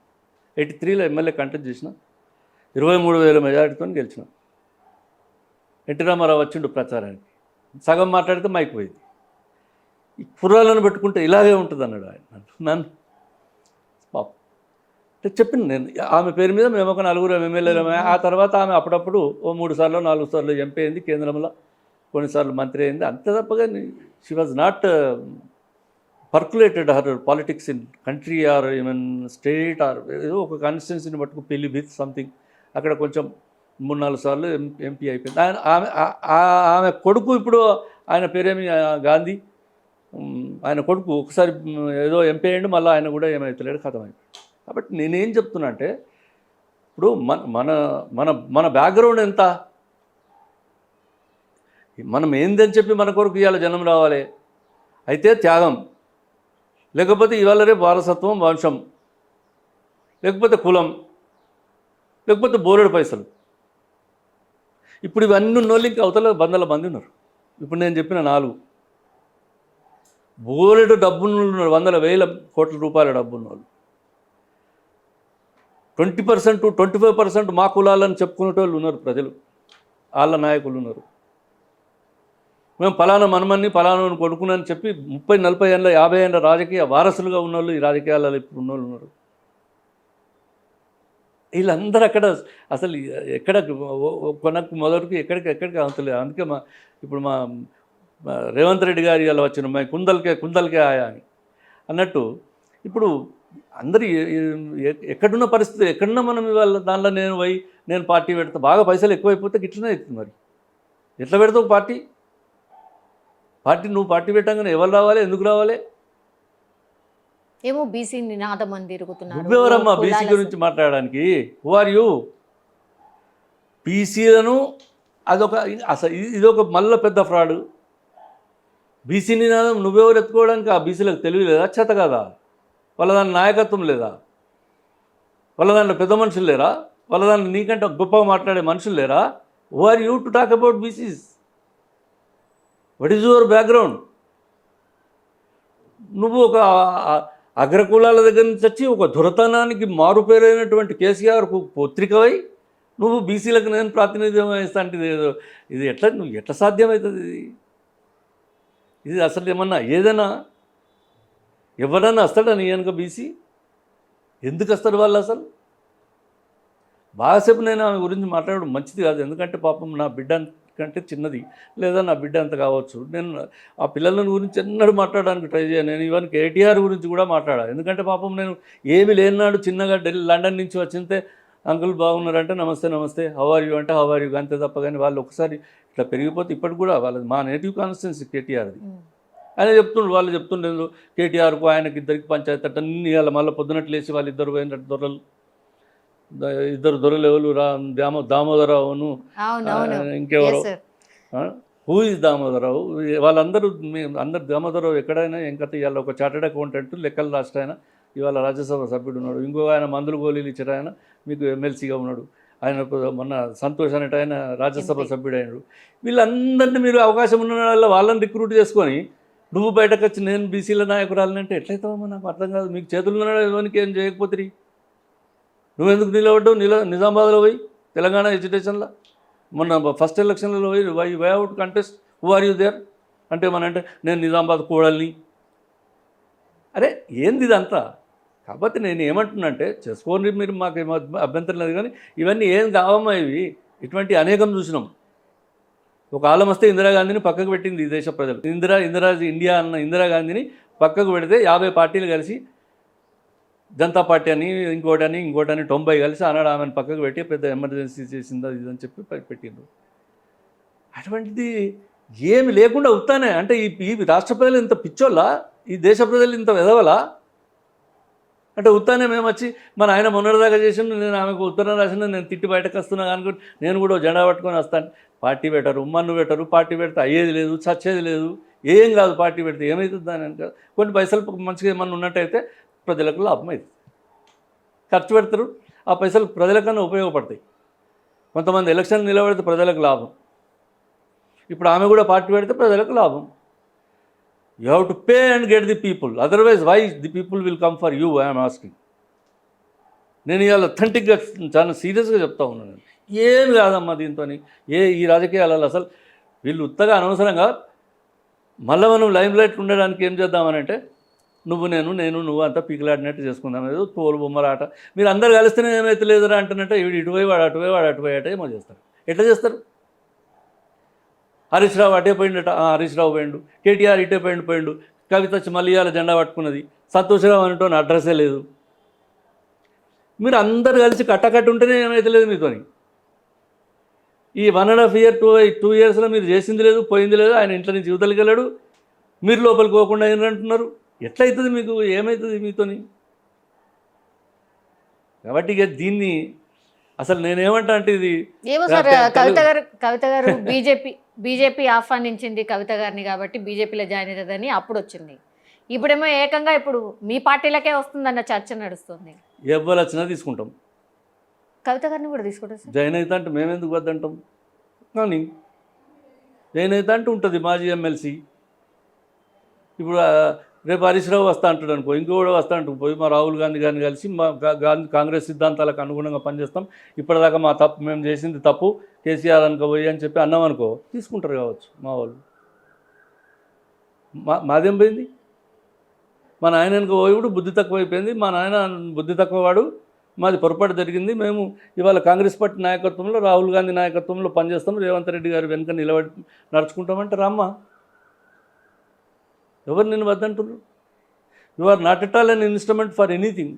Speaker 3: 83లో ఎమ్మెల్యే కంటెస్ట్ చేసిన, 23,000 మెజారిటీతో గెలిచిన. ఎన్టీ రామారావు వచ్చిండు ప్రచారానికి, సగం మాట్లాడితే మైక్ పోయింది. ఈ కుర్రాలను పెట్టుకుంటే ఇలాగే ఉంటుంది అన్నాడు ఆయన. నన్ను పాపం అంటే చెప్పింది నేను, ఆమె పేరు మీద మేము ఒక 4 ఎమ్మెల్యేలు. ఆ తర్వాత ఆమె అప్పుడప్పుడు 3 సార్లు 4 సార్లు ఎంపీ అయింది, కేంద్రంలో కొన్నిసార్లు మంత్రి అయింది. అంతే తప్పగా she was not percolated her politics in country or even state or ఏదో ఒక కాన్స్టిట్యున్సీని మట్టుకు పిలిభిత్ సంథింగ్ అక్కడ కొంచెం 3-4 సార్లు ఎంపీ అయిపోయింది. ఆమె కొడుకు ఇప్పుడు, ఆయన పేరేమి గాంధీ, ఆయన కొడుకు ఒకసారి ఏదో ఎంపీ అయ్యిండు, మళ్ళీ ఆయన కూడా ఏమవుతలేడు, కథమైపోయాడు. కాబట్టి నేనేం చెప్తున్నా అంటే, ఇప్పుడు మన మన మన బ్యాక్గ్రౌండ్ ఎంత, మనం ఏందని చెప్పి మన కొరకు ఇవాళ జనం రావాలి. అయితే త్యాగం, లేకపోతే ఇవాళ రేపు వారసత్వం, వంశం, లేకపోతే కులం, లేకపోతే బోలెడు పైసలు. ఇప్పుడు ఇవన్నీ ఉన్నోళ్ళు ఇంకా అవతల 100 మంది ఉన్నారు. ఇప్పుడు నేను చెప్పిన 4 బోలెడు డబ్బున్నోళ్ళు, 100,000 కోట్ల రూపాయల డబ్బున్నోళ్ళు. 20% 25% మా కులాలని చెప్పుకునేటోళ్ళు ఉన్నారు ప్రజలు, వాళ్ళ నాయకులు ఉన్నారు. మేము ఫలానా మనమని ఫలానా కొడుకునని చెప్పి 30-40 ఏళ్ళ 50 ఏళ్ళ రాజకీయ వారసులుగా ఉన్నోళ్ళు ఈ రాజకీయాలలో ఇప్పుడు ఉన్నోళ్ళు ఉన్నారు. వీళ్ళందరూ అక్కడ అసలు ఎక్కడ కొనకు మొదటికి ఎక్కడికి అవుతలేదు. అందుకే ఇప్పుడు మా రేవంత్ రెడ్డి గారు ఇలా వచ్చిన మా కుందల్కే ఆయా అని అన్నట్టు, ఇప్పుడు అందరు ఎక్కడున్న పరిస్థితి, ఎక్కడున్నా మనం ఇవాళ దానిలో నేను పార్టీ పెడతా, బాగా పైసలు ఎక్కువైపోతే గిట్లనే అవుతుంది. మరి ఎట్లా పెడతావు పార్టీ నువ్వు పార్టీ పెట్టంగానే ఎవరు రావాలి, ఎందుకు రావాలి?
Speaker 2: ఏమో బీసీ నినాదం అని తిరుగుతున్నారు.
Speaker 3: నువ్వెవరమ్మా బీసీ గురించి మాట్లాడడానికి? Who are you? బీసీలను అసలు ఇదొక మళ్ళీ పెద్ద ఫ్రాడ్. బీసీ నినాదం నువ్వెవరు ఎత్తుకోవడానికి? ఆ బీసీలకు తెలివి లేదా, చేత కదా? వాళ్ళ దాని నాయకత్వం లేదా? వాళ్ళ దాంట్లో పెద్ద మనుషులు లేరా? వాళ్ళ దాంట్లో నీకంటే గొప్పగా మాట్లాడే మనుషులు లేరా? Who are you to talk about BCs? What is your background? నువ్వు ఒక అగ్రకులాల దగ్గర నుంచి వచ్చి ఒక దురతనానికి మారుపేరైనటువంటి కేసీఆర్ పత్రికవై నువ్వు బీసీలకు నేను ప్రాతినిధ్యం వహిస్తా అంటే ఇది ఎట్లా సాధ్యమవుతుంది? ఇది అసలు ఏమన్నా ఏదైనా ఎవరన్నా వస్తాడా నీ వెనుక బీసీ? ఎందుకు వస్తారు వాళ్ళు? అసలు బాగాసేపు నేను ఆమె గురించి మాట్లాడడం మంచిది కాదు. ఎందుకంటే పాపం నా బిడ్డ కంటే చిన్నది, లేదా నా బిడ్డ అంత కావచ్చు. నేను ఆ పిల్లల గురించి ఎన్నడూ మాట్లాడడానికి ట్రై చేయను. నేను ఈవెన్ కేటీఆర్ గురించి కూడా మాట్లాడాను. ఎందుకంటే పాపం నేను ఏమి లేనాడు చిన్నగా లండన్ నుంచి వచ్చింతే అంకుల్ బాగున్నారంటే నమస్తే హౌ ఆర్ యూ అంటే హౌ ఆర్ యూ, అంతే తప్ప. కానీ వాళ్ళు ఒకసారి ఇట్లా పెరిగిపోతే ఇప్పటికి కూడా వాళ్ళది మా నేటివ్ కాన్స్టిట్యున్సీ కేటీఆర్ది. ఆయన వాళ్ళు చెప్తుండేది కేటీఆర్కు ఆయనకి ఇద్దరికి పంచాయతీ అన్నీ వాళ్ళ మళ్ళీ పొద్దునట్లు వేసి వాళ్ళు ఇద్దరు పోయినట్టు ఇద్దరు దొరలు ఎవరు, దామోదరావును ఇంకెవరో, హూ ఇస్ దామోదరావు, వాళ్ళందరూ అందరు దామోదరావు ఎక్కడైనా ఇంకత ఇవాళ ఒక చార్టెడ్ అకౌంటెంట్ లెక్కలు రాష్ట్ర ఆయన ఇవాళ రాజ్యసభ సభ్యుడు ఉన్నాడు. ఇంకో ఆయన మందులు గోళీలు ఇచ్చారు, ఆయన మీకు ఎమ్మెల్సీగా ఉన్నాడు, ఆయన మొన్న సంతోష్ అనేట ఆయన రాజ్యసభ సభ్యుడు అయినాడు. వీళ్ళందరినీ మీరు అవకాశం ఉన్న వాళ్ళ వాళ్ళని రిక్రూట్ చేసుకొని నువ్వు బయటకు వచ్చి నేను బీసీల నాయకురాలని అంటే ఎట్లయితావమ్మా? నాకు అర్థం కాదు. మీకు చేతులు ఎవరికి ఏం చేయకపోతే నువ్వెందుకు నిలబడ్డావు? నిజామాబాద్లో పోయి తెలంగాణ ఎడ్యుకేషన్లో మొన్న ఫస్ట్ ఎలక్షన్లలో పోయి why out contest who are you there అంటే అంటే నేను నిజామాబాద్ కూడల్ని. అరే ఏంది ఇదంతా? కాబట్టి నేను ఏమంటున్నా అంటే చేసుకోండి మీరు, మాకు ఏమో అభ్యంతరం లేదు, కానీ ఇవన్నీ ఏం కావమ్మా ఇవి? ఇటువంటి అనేకం చూసినాం. ఒక కాలం వస్తే ఇందిరాగాంధీని పక్కకు పెట్టింది ఈ దేశ ప్రజలు. ఇండియా అన్న ఇందిరాగాంధీని పక్కకు పెడితే 50 పార్టీలు కలిసి జనతా పార్టీ అని ఇంకోటని 90 కలిసి ఆనాడు ఆమెను పక్కకు పెట్టి పెద్ద ఎమర్జెన్సీ చేసిందా ఇదని చెప్పి పెట్టిండ్రు. అటువంటిది ఏమి లేకుండా ఉత్తానే అంటే ఈ రాష్ట్ర ప్రజలు ఇంత పిచ్చోళ్ళ, ఈ దేశ ప్రజలు ఇంత వెదవలా అంటే ఉత్తానే మేము వచ్చి మన ఆయన మొన్నటిదాకా చేసిన నేను ఆమెకు ఉత్తరం రాసిన నేను తిట్టి బయటకు వస్తున్నా అనుకుంటే నేను కూడా జెండా పట్టుకొని వస్తాను. పార్టీ పెట్టరు, మన్ను పెట్టరు, పార్టీ పెడితే అయ్యేది లేదు, చచ్చేది లేదు, ఏం కాదు. పార్టీ పెడితే ఏమవుతుంది దాని వెనక కొన్ని పైసలు మంచిగా ఏమన్నా ఉన్నట్టయితే ప్రజలకు లాభం అవుతుంది. ఖర్చు పెడతారు, ఆ పైసలు ప్రజలకన్నా ఉపయోగపడతాయి. కొంతమంది ఎలక్షన్ నిలబడితే ప్రజలకు లాభం. ఇప్పుడు ఆమె కూడా పార్టీ పెడితే ప్రజలకు లాభం. You have to pay and get the people, otherwise why the people will come for you I'm asking. నేను ఇవాళ అథెంటిక్గా చాలా సీరియస్గా చెప్తా ఉన్నాను. ఏం కాదమ్మా దీంతో ఈ రాజకీయాలలో అసలు వీళ్ళు ఉత్తగా అనవసరంగా మళ్ళీ మనం లైమ్ లైట్ ఉండడానికి ఏం చేద్దామనంటే నువ్వు అంతా పీకిలాడినట్టు చేసుకుందాం, ఏదో తోలు బొమ్మలాట. మీరు అందరు కలిస్తేనే ఏమైతే లేదురా అంటున్నట్టే వీడు ఇటువై వాడు అటువై అటే ఏమో చేస్తారు. ఎట్లా చేస్తారు? హరీష్ రావు అటే పోయిండట, హరీష్ రావు పోయిండు, కేటీఆర్ ఇటే పోయిండు, కవిత వచ్చి మళ్ళీ ఇవాళ జెండా పట్టుకున్నది, సంతోషరావు అంటూ అడ్రస్సే లేదు. మీరు అందరు కలిసి కట్టకట్టు ఉంటేనే ఏమైతే లేదు మీతోని. ఈ 1.5 year 2 yearsలో మీరు చేసింది లేదు, పోయింది లేదు. ఆయన ఇంట్లో నుంచి యువతలకి వెళ్ళాడు, మీరు లోపలికి పోకుండా ఏంటంటున్నారు. ఎట్లయితుంది మీకు? ఏమవుతుంది మీతోని? కాబట్టి ఇక దీన్ని అసలు నేనేమంటా అంటే ఇది
Speaker 2: ఏమో సార్, కవిత గారు బీజేపీ ఆహ్వానించింది కవిత గారిని కాబట్టి బీజేపీలో జాయిన్ అవుతుందని అప్పుడు వచ్చింది. ఇప్పుడేమో ఏకంగా ఇప్పుడు మీ పార్టీలకే వస్తుందన్న చర్చ నడుస్తుంది.
Speaker 3: ఎవరు వచ్చినా తీసుకుంటాం.
Speaker 2: కవిత గారిని కూడా తీసుకుంటాం సార్.
Speaker 3: జాయిన్ అవుతా అంటే మేమెందుకు వద్దంటాం? కానీ జాయిన్ అవుతా అంటే ఉంటుంది మాజీ ఎమ్మెల్సీ. ఇప్పుడు రేపు హరీష్ రావు వస్తా అంటాడు అనుకో, ఇంకో కూడా వస్తా అంటూ పోయి మా రాహుల్ గాంధీ గారిని కలిసి మా కాంగ్రెస్ సిద్ధాంతాలకు అనుగుణంగా పనిచేస్తాం, ఇప్పటిదాకా మా తప్పు మేము చేసింది తప్పు, కేసీఆర్ అనుకో పోయి అని చెప్పి అన్నాం అనుకో, తీసుకుంటారు కావచ్చు మా వాళ్ళు. మాదేం పోయింది? మా నాయన అనుకో పోయి కూడా బుద్ధి తక్కువైపోయింది, మా నాయన బుద్ధి తక్కువ వాడు, మాది పొరపాటు జరిగింది, మేము ఇవాళ కాంగ్రెస్ పార్టీ నాయకత్వంలో రాహుల్ గాంధీ నాయకత్వంలో పనిచేస్తాం, రేవంత్ రెడ్డి గారు వెనుక నిలబడి నడుచుకుంటామంటే రమ్మా. ఎవరు నేను వద్దంటున్నారు? You are not at all an instrument for anything.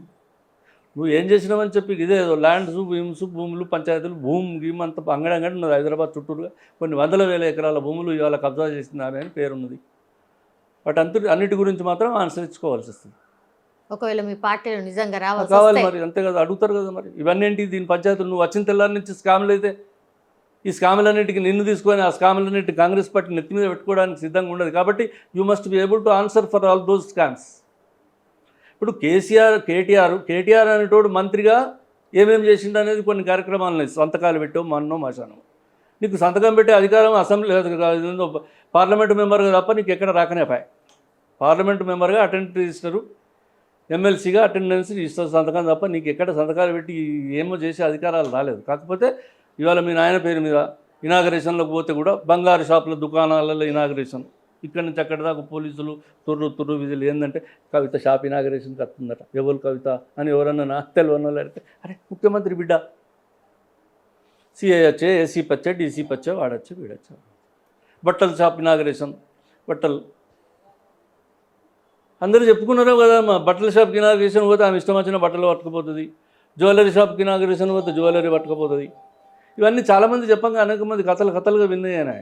Speaker 3: నువ్వు ఏం చేసినావని చెప్పి ఇదే ల్యాండ్స్, భూములు, పంచాయతీలు, గీమ్ అంత అంగడంగడి ఉన్నది హైదరాబాద్ చుట్టూరుగా. కొన్ని 100,000 ఎకరాల భూములు ఇవాళ కబ్జా చేసినామే అని పేరున్నది. వాటి అన్నిటి గురించి మాత్రం ఆన్సర్ ఇచ్చుకోవాల్సి వస్తుంది.
Speaker 2: ఒకవేళ మీ పార్టీలో నిజంగా
Speaker 3: కావాలి మరి, అంతే కదా, అడుగుతారు కదా మరి. ఇవన్నీ ఏంటి? దీని పంచాయతీలు నువ్వు వచ్చిన తెల్లారి నుంచి స్కామ్లు అయితే ఈ స్కాములన్నింటికి నిన్ను తీసుకొని ఆ స్కాములన్నింటి కాంగ్రెస్ పార్టీ నెత్తి మీద పెట్టుకోవడానికి సిద్ధంగా ఉండదు. కాబట్టి you must be able to answer for all those scams. ఇప్పుడు కేటీఆర్ అనేటోడు మంత్రిగా ఏమేమి చేసిండు అనేది కొన్ని కార్యక్రమాలు సంతకాలు పెట్టావు మన్నో మాసాను. నీకు సంతకం పెట్టే అధికారం అసెంబ్లీ పార్లమెంటు మెంబర్గా తప్ప నీకు ఎక్కడ రాకనే పాయ్. పార్లమెంటు మెంబర్గా అటెండెన్స్ రిజిస్టరు, ఎమ్మెల్సీగా అటెండెన్స్ రిజిస్టర్ సంతకం తప్ప నీకు ఎక్కడ సంతకాలు పెట్టి ఏమో చేసే అధికారాలు రాలేదు. కాకపోతే ఇవాళ మీ నాయన పేరు మీద ఇనాగరేషన్లోకి పోతే కూడా బంగారు షాపుల దుకాణాలలో ఇనాగరేషన్, ఇక్కడి నుంచి అక్కడి దాకా పోలీసులు తుర్రు విధులు. ఏంటంటే కవిత షాప్ ఇనాగరేషన్కి వస్తుందట, ఎవరు కవిత అని ఎవరన్నా నాకు తెలియని వాళ్ళు అడిగితే అరే ముఖ్యమంత్రి బిడ్డ, సిఐ వచ్చే, ఏసీ పచ్చే, డీసీ పచ్చే, వాడచ్చు వీడచ్చు. బట్టల షాప్ ఇనాగరేషన్, బట్టలు అందరూ చెప్పుకున్నారో కదా, మా బట్టల షాప్కి ఇనాగరేషన్ పోతే ఆమె ఇష్టం వచ్చిన బట్టలు పట్టుకుపోతుంది, జ్యువెలరీ షాప్కి ఇనాగరేషన్ పోతే జ్యువెలరీ పట్టుకుపోతుంది. ఇవన్నీ చాలామంది చెప్పంగా అనేక మంది కథలుగా విన్నాయని.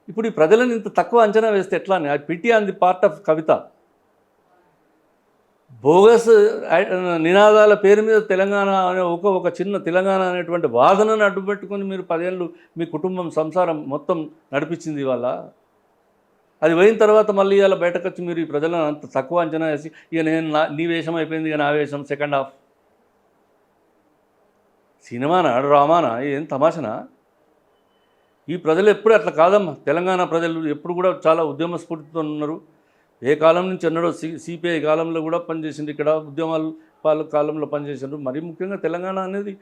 Speaker 3: ఇప్పుడు ఈ ప్రజలను ఇంత తక్కువ అంచనా వేస్తే ఎట్లా అని I pity on the part of Kavitha. Bogus నినాదాల పేరు మీద తెలంగాణ అనే ఒక చిన్న తెలంగాణ అనేటువంటి వాదనను అడ్డుపెట్టుకొని మీరు 10 ఏళ్ళు మీ కుటుంబం సంసారం మొత్తం నడిపించింది. ఇవాళ అది పోయిన తర్వాత మళ్ళీ ఇవాళ బయటకు వచ్చి మీరు ఈ ప్రజలను అంత తక్కువ అంచనా వేసి ఇక నీ వేషం అయిపోయింది, ఇక నా వేషం సెకండ్ హాఫ్. సినిమానా డ్రామానా ఏం తమాషనా? ఈ ప్రజలు ఎప్పుడు అట్లా కాదమ్మా. తెలంగాణ ప్రజలు ఎప్పుడు కూడా చాలా ఉద్యమ స్ఫూర్తితో ఉన్నారు. ఏ కాలం నుంచి ఎన్నడో సిపిఐ కాలంలో కూడా పనిచేసింది, ఇక్కడ ఉద్యమాలు వాళ్ళ కాలంలో పనిచేసిండ్రు. మరీ ముఖ్యంగా తెలంగాణ అనేది,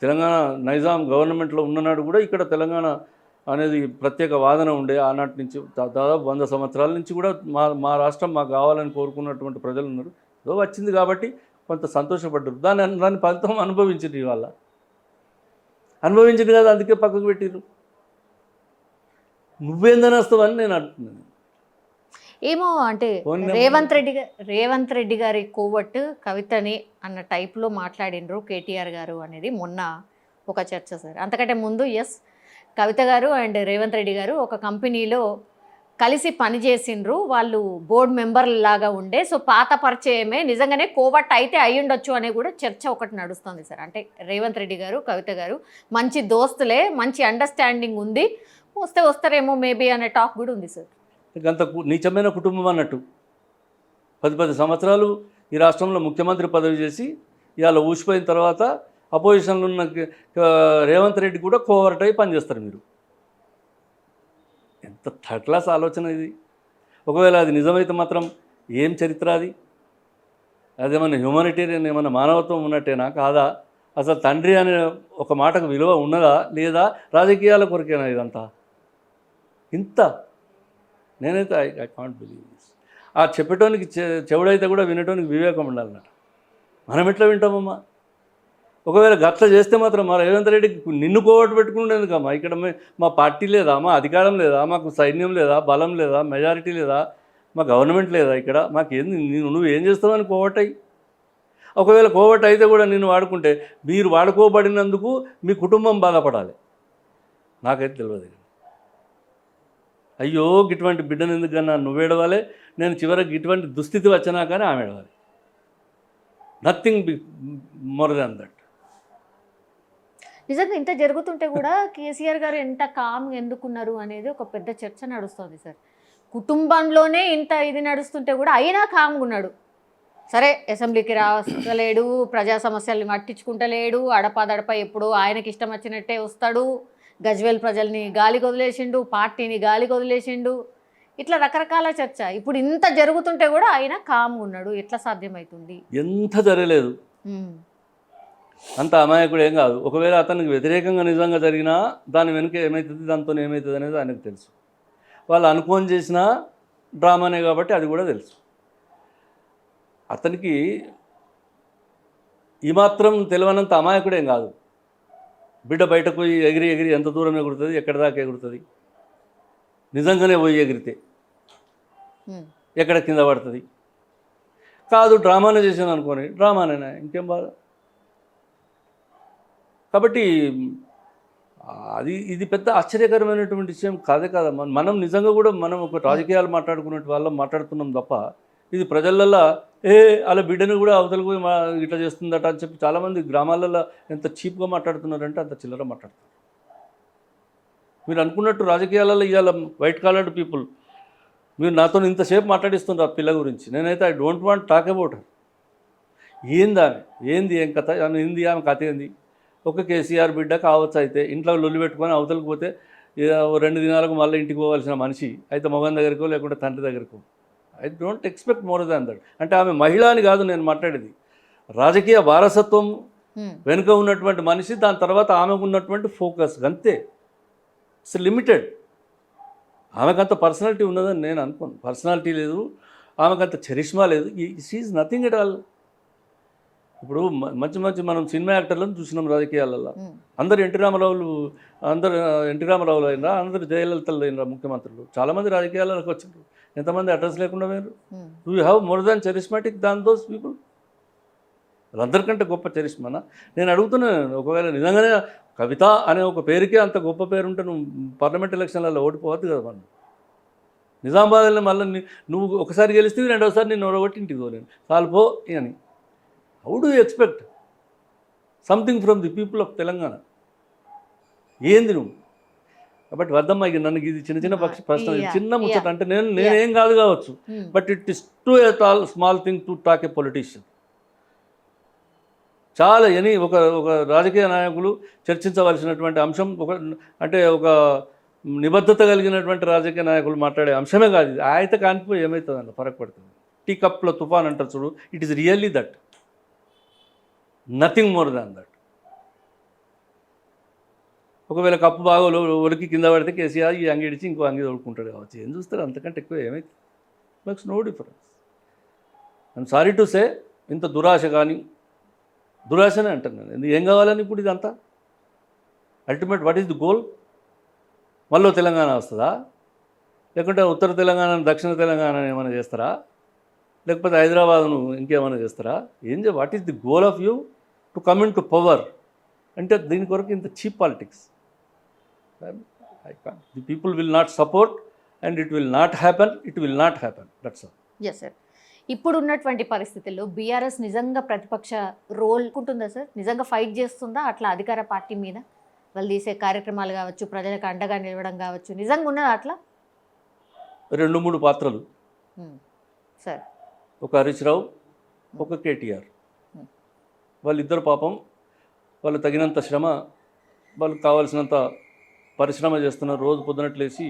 Speaker 3: తెలంగాణ నైజాం గవర్నమెంట్లో ఉన్ననాడు కూడా ఇక్కడ తెలంగాణ అనేది ప్రత్యేక వాదన ఉండే. ఆనాటి నుంచి దాదాపు 100 సంవత్సరాల నుంచి కూడా మా రాష్ట్రం మాకు కావాలని కోరుకున్నటువంటి ప్రజలు ఉన్నారు. ఏదో వచ్చింది కాబట్టి కొంత సంతోషపడ్డారు. దాని ఫలితం అనుభవించింది. ఇవాళ అనుభవించింది కదా, అందుకే పక్కకు పెట్టిరు. నువ్వేందని వస్తావని నేను అంటున్నాను.
Speaker 2: ఏమో అంటే రేవంత్ రెడ్డి గారి కోవట్టు కవితని అన్న టైప్లో మాట్లాడినరు కేటీఆర్ గారు అనేది మొన్న ఒక చర్చ సార్. అంతకంటే ముందు కవిత గారు అండ్ రేవంత్ రెడ్డి గారు ఒక కంపెనీలో కలిసి పనిచేసిండ్రు, వాళ్ళు బోర్డు మెంబర్ లాగా ఉండే. సో పాత పరిచయమే, నిజంగానే కోవట్ అయితే అయి ఉండొచ్చు అనే కూడా చర్చ ఒకటి నడుస్తుంది సార్. అంటే రేవంత్ రెడ్డి గారు కవిత గారు మంచి దోస్తులే, మంచి అండర్స్టాండింగ్ ఉంది, వస్తారేమో మేబీ అనే టాక్ కూడా ఉంది సార్.
Speaker 3: అంత నీచమైన కుటుంబం అన్నట్టు 10 సంవత్సరాలు ఈ రాష్ట్రంలో ముఖ్యమంత్రి పదవి చేసి ఇవాళ ఊసిపోయిన తర్వాత అపోజిషన్లో ఉన్న రేవంత్ రెడ్డి కూడా కోవర్ట్ అయి పనిచేస్తారు మీరు. ఎంత థర్డ్ క్లాస్ ఆలోచన ఇది. ఒకవేళ అది నిజమైతే మాత్రం ఏం చరిత్ర అది? అదేమన్నా హ్యూమానిటేరియన్, ఏమన్నా మానవత్వం ఉన్నట్టేనా కాదా? అసలు తండ్రి అనే ఒక మాటకు విలువ ఉన్నదా లేదా? రాజకీయాల కొరకేనా ఇదంతా? ఇంత నేనైతే ఐ కాంట్ బిలీవ్ దిస్. ఆ చెప్పేటోనికి చెవుడైతే కూడా వినటోనికి వివేకం ఉండాలన్నట్టు. మనం ఎట్లా వింటామమ్మా? ఒకవేళ గట్ల చేస్తే మాత్రం మా రేవంత్ రెడ్డికి నిన్ను కోవట్టు పెట్టుకునేందుకమ్మా? ఇక్కడ మా పార్టీ లేదా, మా అధికారం లేదా, మాకు సైన్యం లేదా, బలం లేదా, మెజారిటీ లేదా, మా గవర్నమెంట్ లేదా, ఇక్కడ మాకేంది? నువ్వు ఏం చేస్తావని కోవట్టయి? ఒకవేళ కోవట్ అయితే కూడా నిన్ను వాడుకుంటే మీరు వాడుకోబడినందుకు మీ కుటుంబం బాధపడాలి. నాకైతే తెలియదు. అయ్యో ఇటువంటి బిడ్డను ఎందుకన్నా నువ్వు ఏడవాలి, నేను చివరికి ఇటువంటి దుస్థితి వచ్చినా కానీ ఆమె ఏడవాలి. Nothing more than that.
Speaker 2: నిజంగా ఇంత జరుగుతుంటే కూడా కేసీఆర్ గారు ఎంత కామ్గా ఎందుకున్నారు అనేది ఒక పెద్ద చర్చ నడుస్తుంది సార్. కుటుంబంలోనే ఇంత ఇది నడుస్తుంటే కూడా అయినా కామ్గా ఉన్నాడు. సరే, అసెంబ్లీకి రాలేడు, ప్రజా సమస్యల్ని పట్టించుకుంటలేడు, అడపాదడప ఎప్పుడు ఆయనకి ఇష్టం వచ్చినట్టే వస్తాడు, గజ్వేల్ ప్రజల్ని గాలికి వదిలేసిండు, పార్టీని గాలికి వదిలేసిండు, ఇట్లా రకరకాల చర్చ. ఇప్పుడు ఇంత జరుగుతుంటే కూడా ఆయన కామ్గా ఉన్నాడు. ఎట్లా సాధ్యమవుతుంది?
Speaker 3: ఎంత జరగలేదు, అంత అమాయకుడు ఏం కాదు. ఒకవేళ అతనికి వ్యతిరేకంగా నిజంగా జరిగినా దాని వెనుక ఏమవుతుంది, దాంతో ఏమవుతుంది అనేది ఆయనకు తెలుసు. వాళ్ళు అనుకోని చేసిన డ్రామానే కాబట్టి అది కూడా తెలుసు. అతనికి ఈ మాత్రం తెలియనంత అమాయకుడేం కాదు. బిడ్డ బయటకు పోయి ఎగిరి ఎంత దూరం ఎగురుతుంది, ఎక్కడి దాకా ఎగురుతుంది, నిజంగానే పోయి ఎగిరితే ఎక్కడ కింద పడుతుంది. కాదు డ్రామానే చేసాను అనుకోని, డ్రామానేనా, ఇంకేం బాధ. కాబట్టి ఇది పెద్ద ఆశ్చర్యకరమైనటువంటి విషయం కాదే కదా. మనం నిజంగా కూడా మనం ఒక రాజకీయాలు మాట్లాడుకున్నట్టు వాళ్ళం మాట్లాడుతున్నాం తప్ప, ఇది ప్రజలల్లో అలా బిడ్డను కూడా అవతలకు పోయి ఇట్లా చేస్తుందట అని చెప్పి చాలామంది గ్రామాలలో ఎంత చీప్గా మాట్లాడుతున్నారంటే అంత చిల్లర మాట్లాడుతున్నారు. మీరు అనుకున్నట్టు రాజకీయాలలో ఇవాళ వైట్ కాలర్డ్ పీపుల్, మీరు నాతో ఇంతసేపు మాట్లాడిస్తున్నారు ఆ పిల్ల గురించి. నేనైతే I don't want talk about her. ఏంది ఆమె, ఏం కథ, ఆమె కథ ఏంది? ఒక కేసీఆర్ బిడ్డ కావచ్చు, అయితే ఇంట్లో లొల్లి పెట్టుకొని అవతలకు పోతే 2 దినాలకు మళ్ళీ ఇంటికి పోవాల్సిన మనిషి అయితే మొగన్ దగ్గరకో లేకుంటే తండ్రి దగ్గరకో. I don't expect more than that. అంటే ఆమె మహిళ అని కాదు నేను మాట్లాడేది, రాజకీయ వారసత్వం వెనుక ఉన్నటువంటి మనిషి, దాని తర్వాత ఆమెకు ఉన్నటువంటి ఫోకస్ అంతే. It's limited. ఆమెకంత పర్సనాలిటీ ఉన్నదని నేను అనుకోను. పర్సనాలిటీ లేదు, ఆమెకంత చరిష్మా లేదు. She's nothing at all. ఇప్పుడు మంచి మనం సినిమా యాక్టర్లను చూసినాం రాజకీయాలలో. అందరు ఎన్టీ రామారావులు అయినరా, అందరు జయలలితలు అయినరా ముఖ్యమంత్రులు. చాలామంది రాజకీయాలకు వచ్చిండ్రు, ఎంతమంది అడ్రస్ లేకుండా పోయినారు. You have more than charismatic than those people. వాళ్ళందరికంటే గొప్ప చరిష్మానా? నేను అడుగుతున్నాను, ఒకవేళ నిజంగానే కవిత అనే ఒక పేరుకే అంత గొప్ప పేరుంటే నువ్వు పార్లమెంట్ ఎలక్షన్లలో ఓడిపోవద్దు కదా. మనం నిజామాబాద్లో మళ్ళీ నువ్వు ఒకసారి గెలిస్తే రెండోసారి నేను ఓడగొట్టి ఇంటికి పోలేను, చాలుపో అని. How do you expect something from the people of Telangana? ఏంది నువ్వు? కాబట్టి వద్దమ్మా, నన్ను ఇది చిన్న ప్రశ్న, చిన్న ముచ్చట. అంటే నేనేం కాదు కావచ్చు, but it is two a small thing to talk a politician. చాలా ఒక ఒక రాజకీయ నాయకులు చర్చించవలసినటువంటి అంశం అంటే ఒక నిబద్ధత కలిగినటువంటి రాజకీయ నాయకులు మాట్లాడే అంశమే కాదు ఇది. అయితే కానిపోయి ఏమవుతుంది అన్న ఫరక్ పడుతుంది. టీ కప్లో తుఫాన్ అంటారు చూడు, it is really that, nothing more than that. ఒకవేళ కప్పు బాగా ఒలికి కింద పడితే కేసీఆర్ ఈ అంగి ఇడిచి ఇంకో అంగి తోడుకుంటాడు కావచ్చు. ఏం చూస్తారు, అంతకంటే ఎక్కువ ఏమైతుంది? Makes no difference. I'm sorry to say, ఇంత దురాశ కానీ, దురాశనే అంటాను నేను. ఏం కావాలని ఇప్పుడు ఇదంతా? Ultimate what is the goal? మళ్ళీ తెలంగాణ వస్తుందా? లేకుంటే ఉత్తర తెలంగాణ దక్షిణ తెలంగాణ ఏమైనా చేస్తారా? లేకపోతే హైదరాబాద్ను ఇంకేమైనా చేస్తారా? What is the goal of you to come in to power? అంటే దీని కొరకు ఇంత cheap politics. The people will not support and it will not happen. That's all.
Speaker 2: Yes sir. ఇప్పుడు ఉన్నటువంటి పరిస్థితుల్లో బీఆర్ఎస్ నిజంగా ప్రతిపక్ష రోల్ ఉంటుందా సార్? నిజంగా ఫైట్ చేస్తుందా అట్లా అధికార పార్టీ మీద? వాళ్ళు తీసే కార్యక్రమాలు కావచ్చు, ప్రజలకు అండగా నిలవడం కావచ్చు, నిజంగా ఉన్నదా అట్లా?
Speaker 3: 2-3 పాత్రలు.
Speaker 2: సార్,
Speaker 3: ఒక హరీష్ రావు, ఒక కేటీఆర్. వాళ్ళిద్దరు పాపం వాళ్ళు తగినంత శ్రమ, వాళ్ళకి కావాల్సినంత పరిశ్రమ చేస్తున్నారు. రోజు పొద్దునట్లేసి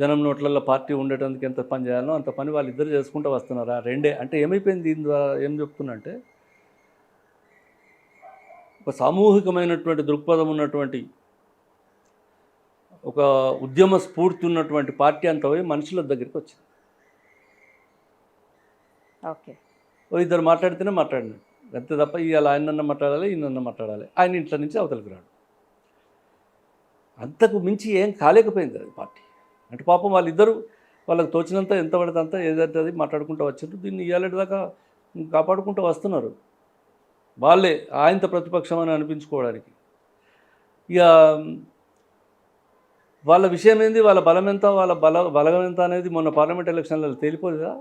Speaker 3: జనం నోట్లలో పార్టీ ఉండేటందుకు ఎంత పని చేయాలో అంత పని వాళ్ళిద్దరు చేసుకుంటూ వస్తున్నారు. ఆ రెండే. అంటే ఏమైపోయింది దీని ద్వారా? ఏం చెప్తున్నా అంటే, ఒక సామూహికమైనటువంటి దృక్పథం ఉన్నటువంటి, ఒక ఉద్యమ స్ఫూర్తి ఉన్నటువంటి పార్టీ అంత పోయి మనుషుల దగ్గరికి వచ్చింది.
Speaker 2: ఓకే,
Speaker 3: ఇద్దరు మాట్లాడితేనే మాట్లాడినాడు అంతే తప్ప ఇవాళ ఆయనన్న మాట్లాడాలి, ఈయనన్న మాట్లాడాలి. ఆయన ఇంట్లో నుంచి అవతలికి రాడు. అంతకు మించి ఏం కాలేకపోయింది అది పార్టీ. అంటే పాపం వాళ్ళిద్దరూ వాళ్ళకి తోచినంత ఎంత పడితే అంత ఏదంటే అది మాట్లాడుకుంటూ వచ్చారు. దీన్ని ఇవాళటి దాకా కాపాడుకుంటూ వస్తున్నారు. వాళ్ళే ఆయనతో ప్రతిపక్షం అని అనిపించుకోవడానికి. ఇక వాళ్ళ విషయం ఏంది, వాళ్ళ బలం ఎంత, వాళ్ళ బలగం ఎంత అనేది మొన్న పార్లమెంట్ ఎలక్షన్లలో తేలిపోలేదా?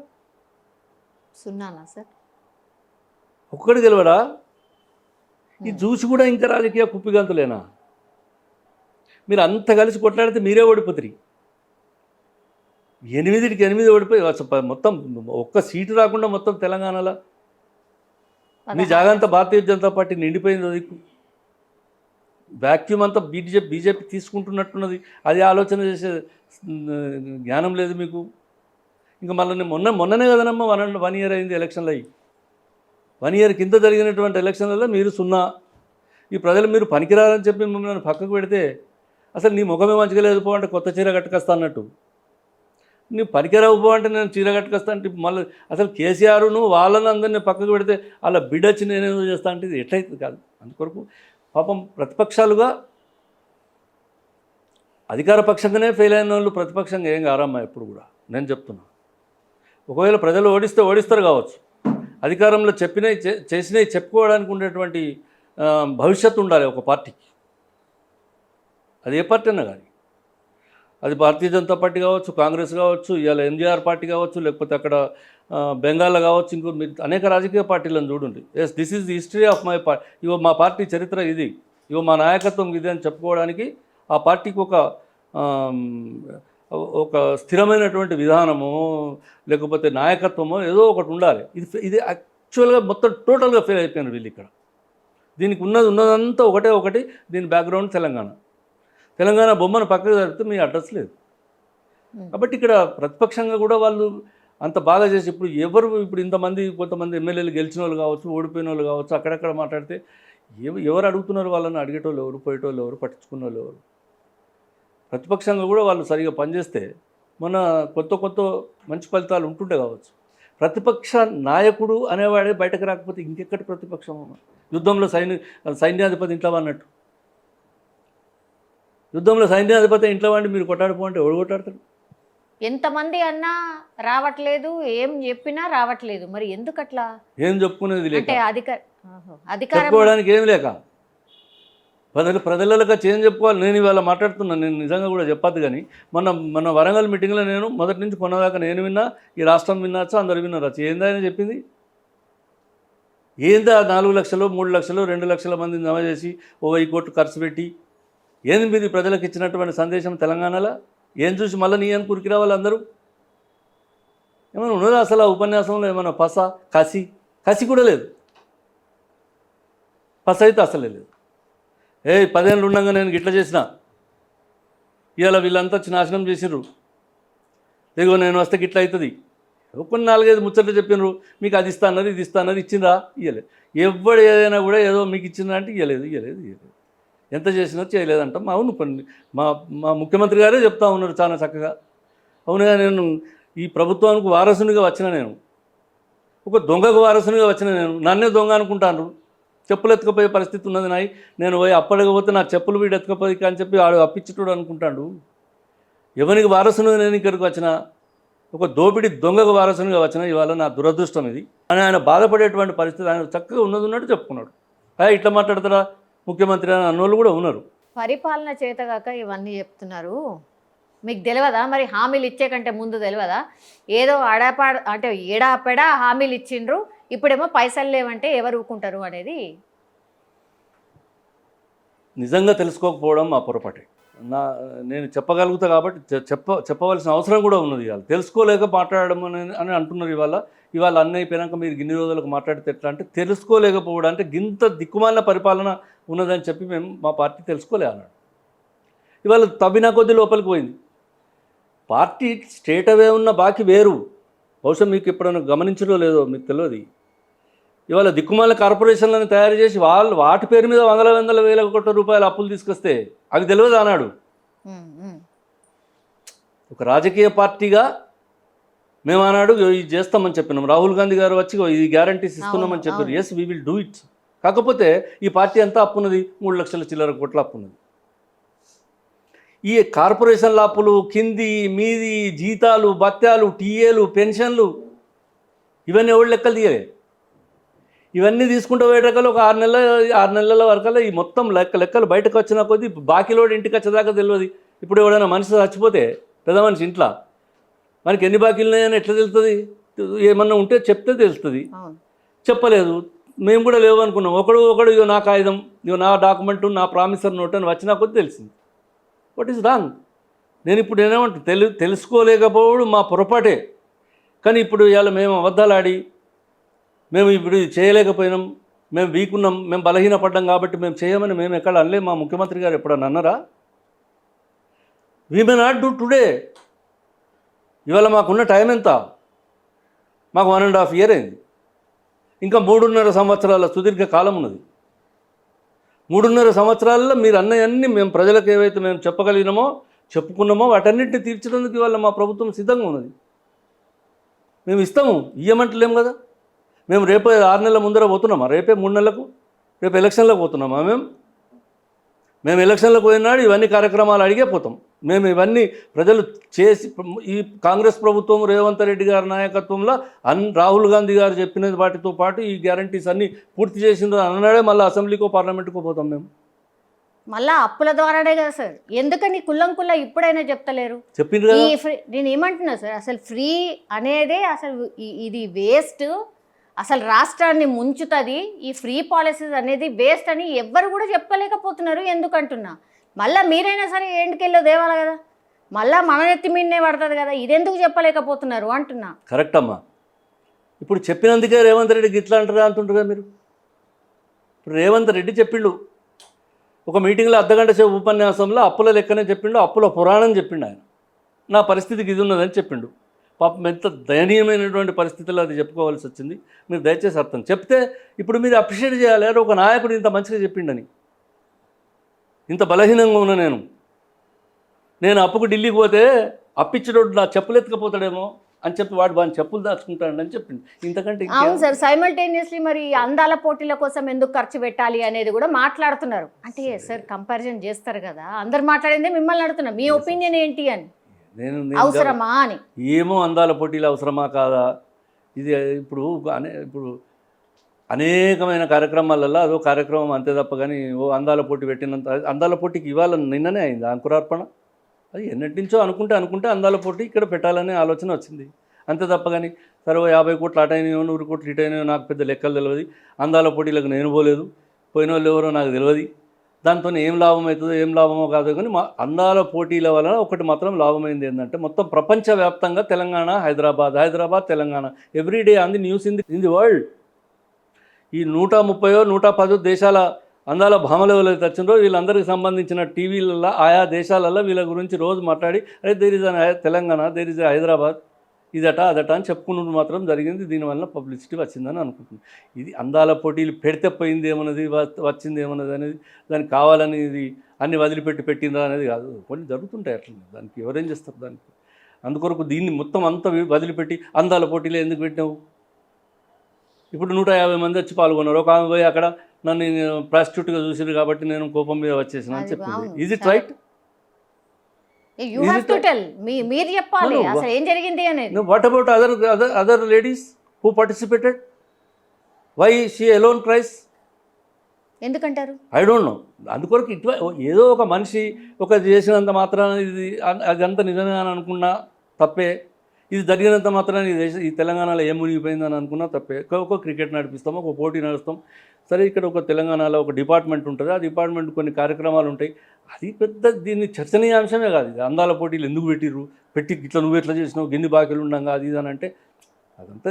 Speaker 2: సున్నానా సార్?
Speaker 3: ఒక్కడు గెలవడా? ఇది చూసి కూడా ఇంకా రాజకీయ కుప్పిగంతులేనా? మీరు అంత కలిసి కొట్లాడితే మీరే ఓడిపోతారు. 8కి 8 ఓడిపోయి మొత్తం ఒక్క సీటు రాకుండా మొత్తం తెలంగాణలో మీ జాగంతా భారతీయ జనతా పార్టీ నిండిపోయింది. అది వ్యాక్యూమ్ అంతా బీజేపీ తీసుకుంటున్నట్టున్నది. అది ఆలోచన చేసే జ్ఞానం లేదు మీకు. ఇంకా మళ్ళీ మొన్ననే కదనమ్మా 1 year అయింది ఎలక్షన్లు అయ్యి. 1 year కింద జరిగినటువంటి ఎలక్షన్లలో మీరు 0. ఈ ప్రజలు మీరు పనికిరారని చెప్పి మిమ్మల్ని పక్కకు పెడితే అసలు నీ ముఖమే మంచిగా లేదు పో అంటే కొత్త చీర కట్టుకొస్తా అన్నట్టు. నువ్వు పనికిరావు పో అంటే నేను చీర కట్టుకొస్తా అంటే మళ్ళీ అసలు కేసీఆర్ను వాళ్ళని అందరినీ పక్కకు పెడితే అలా బిడొచ్చి నేనేదో చేస్తా అంటే ఇది ఎట్లయితుంది కాదు. అందుకొరకు పాపం ప్రతిపక్షాలుగా అధికార పక్షంగానే ఫెయిల్ అయిన వాళ్ళు ప్రతిపక్షంగా ఏం కారమ్మా ఎప్పుడు కూడా. నేను చెప్తున్నా, ఒకవేళ ప్రజలు ఓడిస్తారు కావచ్చు, అధికారంలో చేసినవి చెప్పుకోవడానికి ఉండేటువంటి భవిష్యత్తు ఉండాలి ఒక పార్టీకి. అది ఏ పార్టీ అన్నా కానీ, అది భారతీయ జనతా పార్టీ కావచ్చు, కాంగ్రెస్ కావచ్చు, ఇవాళ ఎంజీఆర్ పార్టీ కావచ్చు, లేకపోతే అక్కడ బెంగాల్లో కావచ్చు, ఇంకో మీరు అనేక రాజకీయ పార్టీలను చూడండి. Yes, this is the history of my party, ఇవో మా పార్టీ చరిత్ర ఇది, ఇవో మా నాయకత్వం ఇది అని చెప్పుకోవడానికి ఆ పార్టీకి ఒక స్థిరమైనటువంటి విధానము లేకపోతే నాయకత్వమో ఏదో ఒకటి ఉండాలి. ఇది యాక్చువల్గా మొత్తం టోటల్గా ఫెయిల్ అయిపోయినారు వీళ్ళు ఇక్కడ. దీనికి ఉన్నదంతా ఒకటి, దీని బ్యాక్గ్రౌండ్ తెలంగాణ బొమ్మను పక్కకు జరిపితే మీ అడ్రస్ లేదు. కాబట్టి ఇక్కడ ప్రతిపక్షంగా కూడా వాళ్ళు అంత బాగా చేసి ఇప్పుడు కొంతమంది ఎమ్మెల్యేలు గెలిచిన వాళ్ళు కావచ్చు, ఓడిపోయిన వాళ్ళు కావచ్చు, అక్కడక్కడ మాట్లాడితే ఎవరు అడుగుతున్నారు వాళ్ళని? అడిగేటోళ్ళు ఎవరు, పోయేటోళ్ళు ఎవరు, పట్టించుకున్న వాళ్ళు ఎవరు? ప్రతిపక్షంగా కూడా వాళ్ళు సరిగా పనిచేస్తే మన కొత్త మంచి ఫలితాలు ఉంటుండే కావచ్చు. ప్రతిపక్ష నాయకుడు అనేవాడే బయటకు రాకపోతే ఇంకెక్కడి ప్రతిపక్షం? యుద్ధంలో సైన్యాధిపతి ఇంట్లో అన్నట్టు, యుద్ధంలో సైన్యాధిపతి ఇంట్లో వాడిని మీరు కొట్టాడిపోంటే ఎవడు కొట్టాడతారు?
Speaker 2: ఎంతమంది అన్నా రావట్లేదు, ఏం చెప్పినా రావట్లేదు. మరి ఎందుకు అట్లా? ఏం
Speaker 3: చెప్పుకునేది లేక,
Speaker 2: అధికారం
Speaker 3: చెప్పుకోవడానికి ఏం లేక ప్రజలకు చేంజ్ చెప్పుకోవాలి. నేను ఇవాళ మాట్లాడుతున్నాను, నేను నిజంగా కూడా చెప్పద్దు కానీ మన వరంగల్ మీటింగ్లో నేను మొదటి నుంచి కొన్నదాకా నేను విన్నా, ఈ రాష్ట్రం విన్నాచో అందరు విన్నారచ్చు. ఏందా అని చెప్పింది? ఏందా 4 లక్షలు 3 లక్షలు 2 లక్షల మందిని జమ చేసి 1000 కోట్లు ఖర్చు పెట్టి ఏంది మీది ప్రజలకు ఇచ్చినటువంటి సందేశం తెలంగాణలో? ఏం చూసి మళ్ళీ నీ అని కురికి రావాలి అందరూ? ఏమైనా ఉన్నదా అసలు ఆ ఉపన్యాసంలో? ఏమైనా కసి కూడా లేదు. పస్ అయితే అసలే లేదు. 10 ఏళ్ళు ఉండగా నేను గిట్ల చేసిన, ఇవాళ వీళ్ళంతా వచ్చి నాశనం చేసిర్రు, ఇదిగో నేను వస్తే గిట్ల అవుతుంది. కొన్ని 4-5 ముచ్చట్లు చెప్పినారు, మీకు అది ఇస్తా అన్నది ఇది ఇస్తా అన్నది ఇచ్చిండ్రా? ఇవ్వలేదు. ఎవడు ఏదైనా కూడా ఏదో మీకు ఇచ్చిండ్రా అంటే ఇవ్వలేదు. ఎంత చేసినా చేయలేదంటాం. అవును, మా మా ముఖ్యమంత్రి గారే చెప్తా ఉన్నారు చాలా చక్కగా. అవునుగా, నేను ఈ ప్రభుత్వానికి వారసునిగా వచ్చిన, నేను ఒక దొంగకు వారసునిగా వచ్చిన, నేను నన్నే దొంగ అనుకుంటాను. చెప్పులు ఎత్తుకపోయే పరిస్థితి ఉన్నది నాయి. నేను పోయి అప్పడకపోతే నా చెప్పులు వీడు ఎత్తుకపోయి అని చెప్పి వాడు అప్పించుటోడు అనుకుంటాడు. ఎవరికి వారసునిగా నేను ఇక్కడికి వచ్చిన, ఒక దోపిడి దొంగకు వారసునిగా వచ్చిన. ఇవాళ నా దురదృష్టం ఇది అని ఆయన బాధపడేటువంటి పరిస్థితి. ఆయన చక్కగా ఉన్నట్టు చెప్పుకున్నాడు. ఇట్లా మాట్లాడతారా ముఖ్యమంత్రి అని అన్నోళ్ళు కూడా ఉన్నారు.
Speaker 2: పరిపాలన చేతగాక ఇవన్నీ చెప్తున్నారు. మీకు తెలియదా మరి? హామీలు ఇచ్చే కంటే ముందు తెలియదా? ఏదో అంటే ఏడాపెడా హామీలు ఇచ్చిండ్రు, ఇప్పుడేమో పైసలు లేవంటే ఎవరు ఊరుకుంటారు అనేది.
Speaker 3: నిజంగా తెలుసుకోకపోవడం మా పొరపాటే. నేను చెప్పగలుగుతా కాబట్టి చెప్పవలసిన అవసరం కూడా ఉన్నది. ఇవాళ తెలుసుకోలేక మాట్లాడడం అని అంటున్నారు. ఇవాళ అన్నీ అయిపోయినాక మీరు ఇన్ని రోజులకు మాట్లాడితే ఎట్లా అంటే, తెలుసుకోలేకపోవడం అంటే గింత దిక్కుమాలిన పరిపాలన ఉన్నదని చెప్పి మేము మా పార్టీ తెలుసుకోలే అన్నాడు. ఇవాళ తవ్వినా కొద్ది లోపలికి పోయింది. పార్టీ స్టేట్ అవే ఉన్న బాకీ వేరు. బహుశా మీకు ఎప్పుడైనా గమనించడో లేదో మీకు తెలియదు. ఇవాళ దిక్కుమాల కార్పొరేషన్లను తయారు చేసి వాటి పేరు మీద వందల వేల కోట్ల రూపాయల అప్పులు తీసుకొస్తే అవి తెలియదు అన్నాడు. ఒక రాజకీయ పార్టీగా మేము అన్నాడు ఇది చేస్తామని చెప్పినాం. రాహుల్ గాంధీ గారు వచ్చి ఇది గ్యారంటీస్ ఇస్తున్నామని చెప్పారు. Yes, we will do it. కాకపోతే ఈ పార్టీ ఎంత అప్పున్నది? 3 లక్షల చిల్లర కోట్ల అప్పున్నది. ఈ కార్పొరేషన్ల అప్పులు, కింది మీది జీతాలు, భత్యాలు, టీఏలు, పెన్షన్లు, ఇవన్నీ ఎవరు లెక్కలు తీయలే. ఇవన్నీ తీసుకుంటూ పోయేటకల్లా ఒక 6 నెలల వరకల్లా ఈ మొత్తం లెక్కలు బయటకు వచ్చిన కొద్దీ బాకీలోడు ఇంటికి వచ్చేదాకా తెలియదు. ఇప్పుడు ఎవడైనా మనిషి చచ్చిపోతే, పెద్ద మనిషి ఇంట్లో, మనకి ఎన్ని బాకీలు ఉన్నాయని ఎట్లా తెలుస్తుంది? ఏమన్నా ఉంటే చెప్తే తెలుస్తుంది. చెప్పలేదు, మేము కూడా లేవు అనుకున్నాం. ఒకడు ఇగో నా కాగితం, ఇగో నా డాక్యుమెంటు, నా ప్రామిసర్ నోట్ అని వచ్చినా కొద్ది తెలిసింది. What is wrong? నేను ఇప్పుడు ఏమంటా, తెలుసుకోలేకపోవడం మా పొరపాటే. కానీ ఇప్పుడు ఇవాళ మేము అబద్ధాలు ఆడి మేము ఇప్పుడు చేయలేకపోయినాం, మేము వీకున్నాం, మేము బలహీనపడ్డాం కాబట్టి మేము చేయమని మేము ఎక్కడ అనలే. మా ముఖ్యమంత్రి గారు ఎప్పుడన్నా అన్నారా? We may not do today. ఇవాళ మాకున్న టైం ఎంత? మాకు 1.5 year అయింది. ఇంకా 3.5 సంవత్సరాల సుదీర్ఘ కాలం ఉన్నది. 3.5 సంవత్సరాల్లో మీరు అన్నయన్నీ మేము ప్రజలకు ఏవైతే మేము చెప్పగలిగినామో, చెప్పుకున్నామో వాటన్నింటినీ తీర్చడానికి ఇవాళ మా ప్రభుత్వం సిద్ధంగా ఉన్నది. మేము ఇస్తాము, ఇయ్యమంటలేము కదా. మేము రేపు 6 నెలల ముందర పోతున్నామా? రేపే 3 నెలలకు, రేపు ఎలక్షన్లకు పోతున్నామా? మేము ఎలక్షన్లకు పోయినాడు ఇవన్నీ కార్యక్రమాలు అడిగే పోతాం. మేము ఇవన్నీ ప్రజలు చేసి, ఈ కాంగ్రెస్ ప్రభుత్వం రేవంత్ రెడ్డి గారి నాయకత్వంలో రాహుల్ గాంధీ గారు చెప్పిన వాటితో పాటు ఈ గ్యారంటీస్ అన్నీ పూర్తి చేసిండ్రు అన్నాడే మళ్ళీ అసెంబ్లీకో పార్లమెంటుకో పోతాం. మేము
Speaker 2: మళ్ళీ అప్పుల ద్వారానే కదా సార్. ఎందుకని కుల్లం ఇప్పుడైనా చెప్తలేరు?
Speaker 3: చెప్పిండ్రు కదా.
Speaker 2: నేను ఏమంటున్నా సార్, అసలు ఫ్రీ అనేదే అసలు ఇది వేస్ట్, అసలు రాష్ట్రాన్ని ముంచుతుంది. ఈ ఫ్రీ పాలసీస్ అనేది వేస్ట్ అని ఎవ్వరు కూడా చెప్పలేకపోతున్నారు. ఎందుకంటున్నా, మళ్ళీ మీరైనా సరే ఏంటికెళ్ళో దేవాలి కదా, మళ్ళీ మన నెత్తి మీదనే పడుతుంది కదా, ఇదెందుకు చెప్పలేకపోతున్నారు అంటున్నా.
Speaker 3: కరెక్ట్ అమ్మా. ఇప్పుడు చెప్పినందుకే రేవంత్ రెడ్డికి ఇట్లా అంటారా అంటుంటారు కదా మీరు. ఇప్పుడు రేవంత్ రెడ్డి చెప్పిండు ఒక మీటింగ్లో, అర్ధగంట సేపు ఉపన్యాసంలో అప్పుల లెక్కనే చెప్పిండు, అప్పుల పురాణం చెప్పిండు. ఆయన నా పరిస్థితికి ఇది ఉన్నదని చెప్పిండు. పాపం ఎంత దయనీయమైనటువంటి పరిస్థితుల్లో అది చెప్పుకోవాల్సి వచ్చింది. మీరు దయచేసి అర్థం చెప్తే ఇప్పుడు మీరు అప్రిషియేట్ చేయాలి. ఒక నాయకుడు ఇంత మంచిగా చెప్పిండని. ఇంత బలహీనంగా ఉన్నా నేను అప్పుకు ఢిల్లీకి పోతే అప్పిచ్చేటోడు నా చెప్పులు ఎత్తుకపోతాడేమో అని చెప్పి వాడు చెప్పులు దాచుకుంటాడని చెప్పింది. ఇంతకంటే
Speaker 2: అవును సార్. సైమల్టేనియస్లీ మరి అందాల పోటీల కోసం ఎందుకు ఖర్చు పెట్టాలి అనేది కూడా మాట్లాడుతున్నారు. అంటే సార్ కంపారిజన్ చేస్తారు కదా, అందరు మాట్లాడిందే మిమ్మల్ని అడుగుతున్నా, మీ ఒపీనియన్ ఏంటి అని.
Speaker 3: నేను
Speaker 2: అవసరమా అని.
Speaker 3: ఏమో అందాల పోటీలు అవసరమా కాదా? ఇది ఇప్పుడు అనేకమైన కార్యక్రమాలలో అదో కార్యక్రమం అంతే తప్ప. కానీ అందాల పోటీ పెట్టినంత, అందాల పోటీకి ఇవాళ నిన్ననే అయింది అంకురార్పణ. అది ఎన్నటి నుంచో అనుకుంటే అందాల పోటీ ఇక్కడ పెట్టాలనే ఆలోచన వచ్చింది అంతే తప్ప. కానీ సరే 50 కోట్లు అటైనాయో 100 కోట్లు ఇటైనాయో నాకు పెద్ద లెక్కలు తెలియదు. అందాల పోటీలకు నేను పోలేదు, పోయిన వాళ్ళు ఎవరో నాకు తెలియదు. దాంతో ఏం లాభం అవుతుందో ఏం లాభమో కాదు. కానీ మా అందాల పోటీల వలన ఒకటి మాత్రం లాభమైంది ఏంటంటే, మొత్తం ప్రపంచవ్యాప్తంగా Telangana, Hyderabad Telangana everyday on the news in the world. ఈ 130 110 దేశాల అందాల భామలు ఎవరైతే వచ్చిందో వీళ్ళందరికీ సంబంధించిన టీవీలలో ఆయా దేశాలలో వీళ్ళ గురించి రోజు మాట్లాడి అరే there is Telangana, there is Hyderabad, ఇదట అదట అని చెప్పుకున్నది మాత్రం జరిగింది. దీనివల్ల పబ్లిసిటీ వచ్చిందని అనుకుంటున్నాను. ఇది అందాల పోటీలు పెడితే పోయింది ఏమన్నది, వచ్చింది ఏమన్నది అనేది, దానికి కావాలని ఇది అన్ని వదిలిపెట్టి పెట్టిందా అనేది కాదు. కొన్ని జరుగుతుంటాయి అట్లా, దానికి ఎవరేం చేస్తారు దానికి. అందుకొరకు దీన్ని మొత్తం అంతా వదిలిపెట్టి అందాల పోటీలు ఎందుకు పెట్టినావు? ఇప్పుడు 150 మంది వచ్చి పాల్గొన్నారు. ఒక ఆమె పోయి అక్కడ నన్ను ప్రాస్టిట్యూట్గా చూసారు కాబట్టి నేను కోపం మీద వచ్చేసిన అని చెప్పింది. Is it right?
Speaker 2: You have to tell, మీరు చెప్పాలి అసలు ఏం జరిగింది అనేది.
Speaker 3: What about other ladies who participated? Why she alone cries?
Speaker 2: ఎందుకంటారు?
Speaker 3: I don't know. అందుకొరకు ఇట్లా ఏదో ఒక మనిషి ఒక చేసినంత మాత్రాన ఇది అదంతా నిజంగా అని అనుకున్నా తప్పే, ఇది జరిగినంత మాత్రాన ఈ తెలంగాణలో ఏం మునిగిపోయిందని అనుకున్నా తప్పే. ఒక క్రికెట్ నడిపిస్తాం, ఒక పోటీ నడుస్తాం, సరే ఇక్కడ ఒక తెలంగాణలో ఒక డిపార్ట్మెంట్ ఉంటుంది, ఆ డిపార్ట్మెంట్ కొన్ని కార్యక్రమాలు ఉంటాయి, అది పెద్ద దీన్ని చర్చనీయాంశమే కాదు. ఇది అందాల పోటీలు ఎందుకు పెట్టి ఇట్లా నువ్వు ఎట్లా చేసినావు, గిన్ని బాకీలు ఉండంగా అది ఇది అని అంటే అదంతా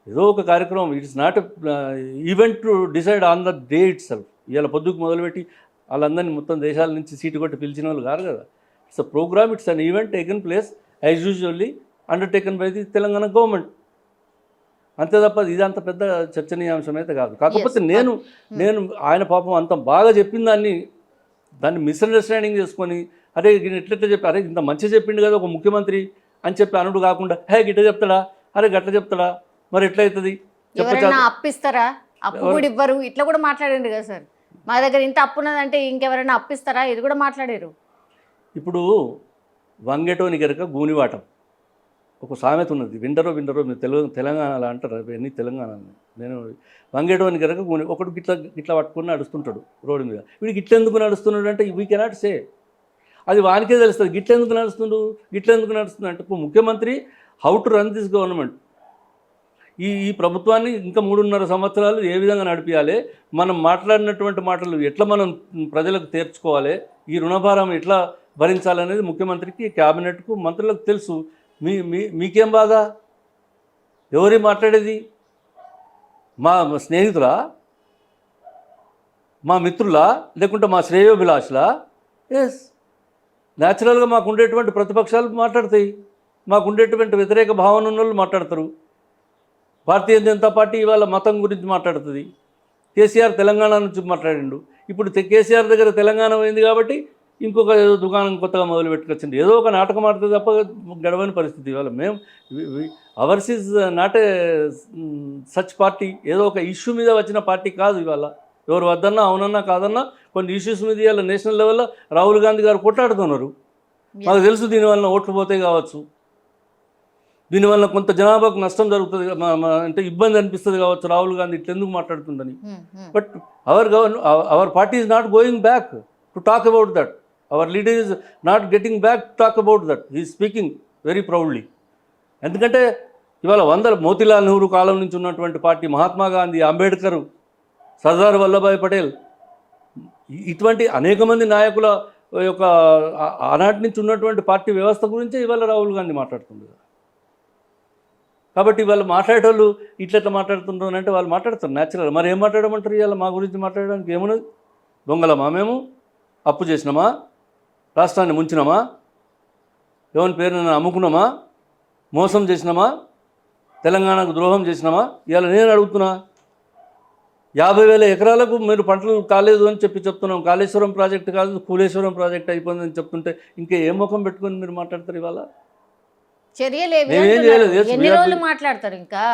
Speaker 3: ఏదో ఒక కార్యక్రమం. It's not event to decide on the day it self. ఇవాళ పొద్దుకు మొదలుపెట్టి వాళ్ళందరినీ మొత్తం దేశాల నుంచి సీటు కొట్టి పిలిచిన వాళ్ళు కాదు కదా. It's a programme, it's an event taken place as usually undertaken by the Telangana government. అంతే తప్ప ఇది అంత పెద్ద చర్చనీయాంశం అయితే కాదు. కాకపోతే నేను ఆయన పాపం అంత బాగా చెప్పిన దాన్ని మిస్అండర్స్టాండింగ్ చేసుకొని అరే ఎట్లెట్లా చెప్పి, అరే ఇంత మంచిగా చెప్పిండు కదా ఒక ముఖ్యమంత్రి అని చెప్పి అనుడు కాకుండా హే గిట్ట చెప్తాడా, అరే గట్ల చెప్తాడా, మరి ఎట్లయితుంది?
Speaker 2: ఎవరైనా అప్పిస్తారా? అప్పు కూడా ఇవ్వరు, ఇట్లా కూడా మాట్లాడండి కదా సార్. మా దగ్గర ఇంత అప్పు ఉన్నదంటే ఇంకెవరైనా అప్పిస్తారా, ఇది కూడా మాట్లాడారు. ఇప్పుడు
Speaker 3: వంగేటోని గనక గూనివాటం ఒక సామెత ఉన్నది, వింటరో మీరు తెలంగాణలో అంటారు, అవన్నీ తెలంగాణలో. నేను వంగేటోని గనక ఒకడు గిట్లా పట్టుకుని నడుస్తుంటాడు రోడ్డు మీద. వీడికి గిట్ల ఎందుకు నడుస్తున్నాడు అంటే వీ కెనాట్ సే, అది వానికే తెలుస్తుంది. గిట్ల ఎందుకు నడుస్తుంది అంటే ముఖ్యమంత్రి how to run this government, ఈ ప్రభుత్వాన్ని ఇంకా 3.5 సంవత్సరాలు ఏ విధంగా నడిపించాలి, మనం మాట్లాడినటువంటి మాటలు ఎట్లా మనం ప్రజలకు తీర్చుకోవాలి, ఈ రుణభారం ఎట్లా భరించాలనేది ముఖ్యమంత్రికి, క్యాబినెట్కు, మంత్రులకు తెలుసు. మీకేం బాధ? ఎవరి మాట్లాడేది? మా స్నేహితులా, మా మిత్రులా, లేకుంటే మా శ్రేయోభిలాషులా? ఎస్, న్యాచురల్గా మాకు ఉండేటువంటి ప్రతిపక్షాలు మాట్లాడతాయి, మాకు ఉండేటువంటి వ్యతిరేక భావన ఉన్న వాళ్ళు మాట్లాడతారు. భారతీయ జనతా పార్టీ ఇవాళ మతం గురించి మాట్లాడుతుంది. కేసీఆర్ తెలంగాణ నుంచి మాట్లాడిండు. ఇప్పుడు కేసీఆర్ దగ్గర తెలంగాణ పోయింది కాబట్టి ఇంకొక ఏదో దుకాణం కొత్తగా మొదలు పెట్టుకొచ్చింది. ఏదో ఒక నాటకం ఆడుతుంది తప్ప గడవని పరిస్థితి. ఇవాళ మేము hours is not a such party. ఏదో ఒక ఇష్యూ మీద వచ్చిన పార్టీ కాదు ఇవాళ. ఎవరు వద్దన్నా అవునన్నా కాదన్నా కొన్ని ఇష్యూస్ మీద ఇవాళ నేషనల్ లెవెల్లో రాహుల్ గాంధీ గారు కొట్లాడుతున్నారు. మాకు తెలుసు దీనివల్ల ఓట్లు పోతే కావచ్చు, దీనివల్ల కొంత జనాభాకు నష్టం జరుగుతుంది, అంటే ఇబ్బంది అనిపిస్తుంది కావచ్చు, రాహుల్ గాంధీ ఇట్లెందుకు మాట్లాడుతుందని. But our party is not going back to talk about that. Our leader is not getting back to talk about that. He speaking very proudly. ఎందుకంటే ఇవాళ మోతీలాల్ నెహ్రూ కాలం నుంచి ఉన్నటువంటి పార్టీ, మహాత్మా గాంధీ, అంబేద్కర్, సర్దార్ వల్లభాయ్ పటేల్, ఇటువంటి అనేక మంది నాయకుల యొక్క ఆనాటి నుంచి ఉన్నటువంటి పార్టీ వ్యవస్థ గురించే ఇవాళ రాహుల్ గాంధీ మాట్లాడుతుంది. కాబట్టి వాళ్ళు మాట్లాడేటోళ్ళు ఇట్లా మాట్లాడుతుంటారు అంటే వాళ్ళు మాట్లాడతారు న్యాచురల్. మరి ఏం మాట్లాడమంటారు? ఇవాళ మా గురించి మాట్లాడడానికి ఏమున్నది? దొంగలమా మేము? అప్పు చేసినామా? రాష్ట్రాన్ని ముంచినామా? ఎవరి పేరున అమ్ముకున్నామా? మోసం చేసినామా? తెలంగాణకు ద్రోహం చేసినామా? ఇవాళ నేను అడుగుతున్నా, 50,000 ఎకరాలకు మీరు పంటలు కాలేదు అని చెప్తున్నాం. కాళేశ్వరం ప్రాజెక్టు కాదు, కూలేశ్వరం ప్రాజెక్ట్ అయిపోయిందని చెప్తుంటే ఇంకా ఏ ముఖం పెట్టుకొని మీరు మాట్లాడతారు? ఇవాళ
Speaker 2: చర్యలు ఎన్ని రోజులు మాట్లాడతారు? ఇంకా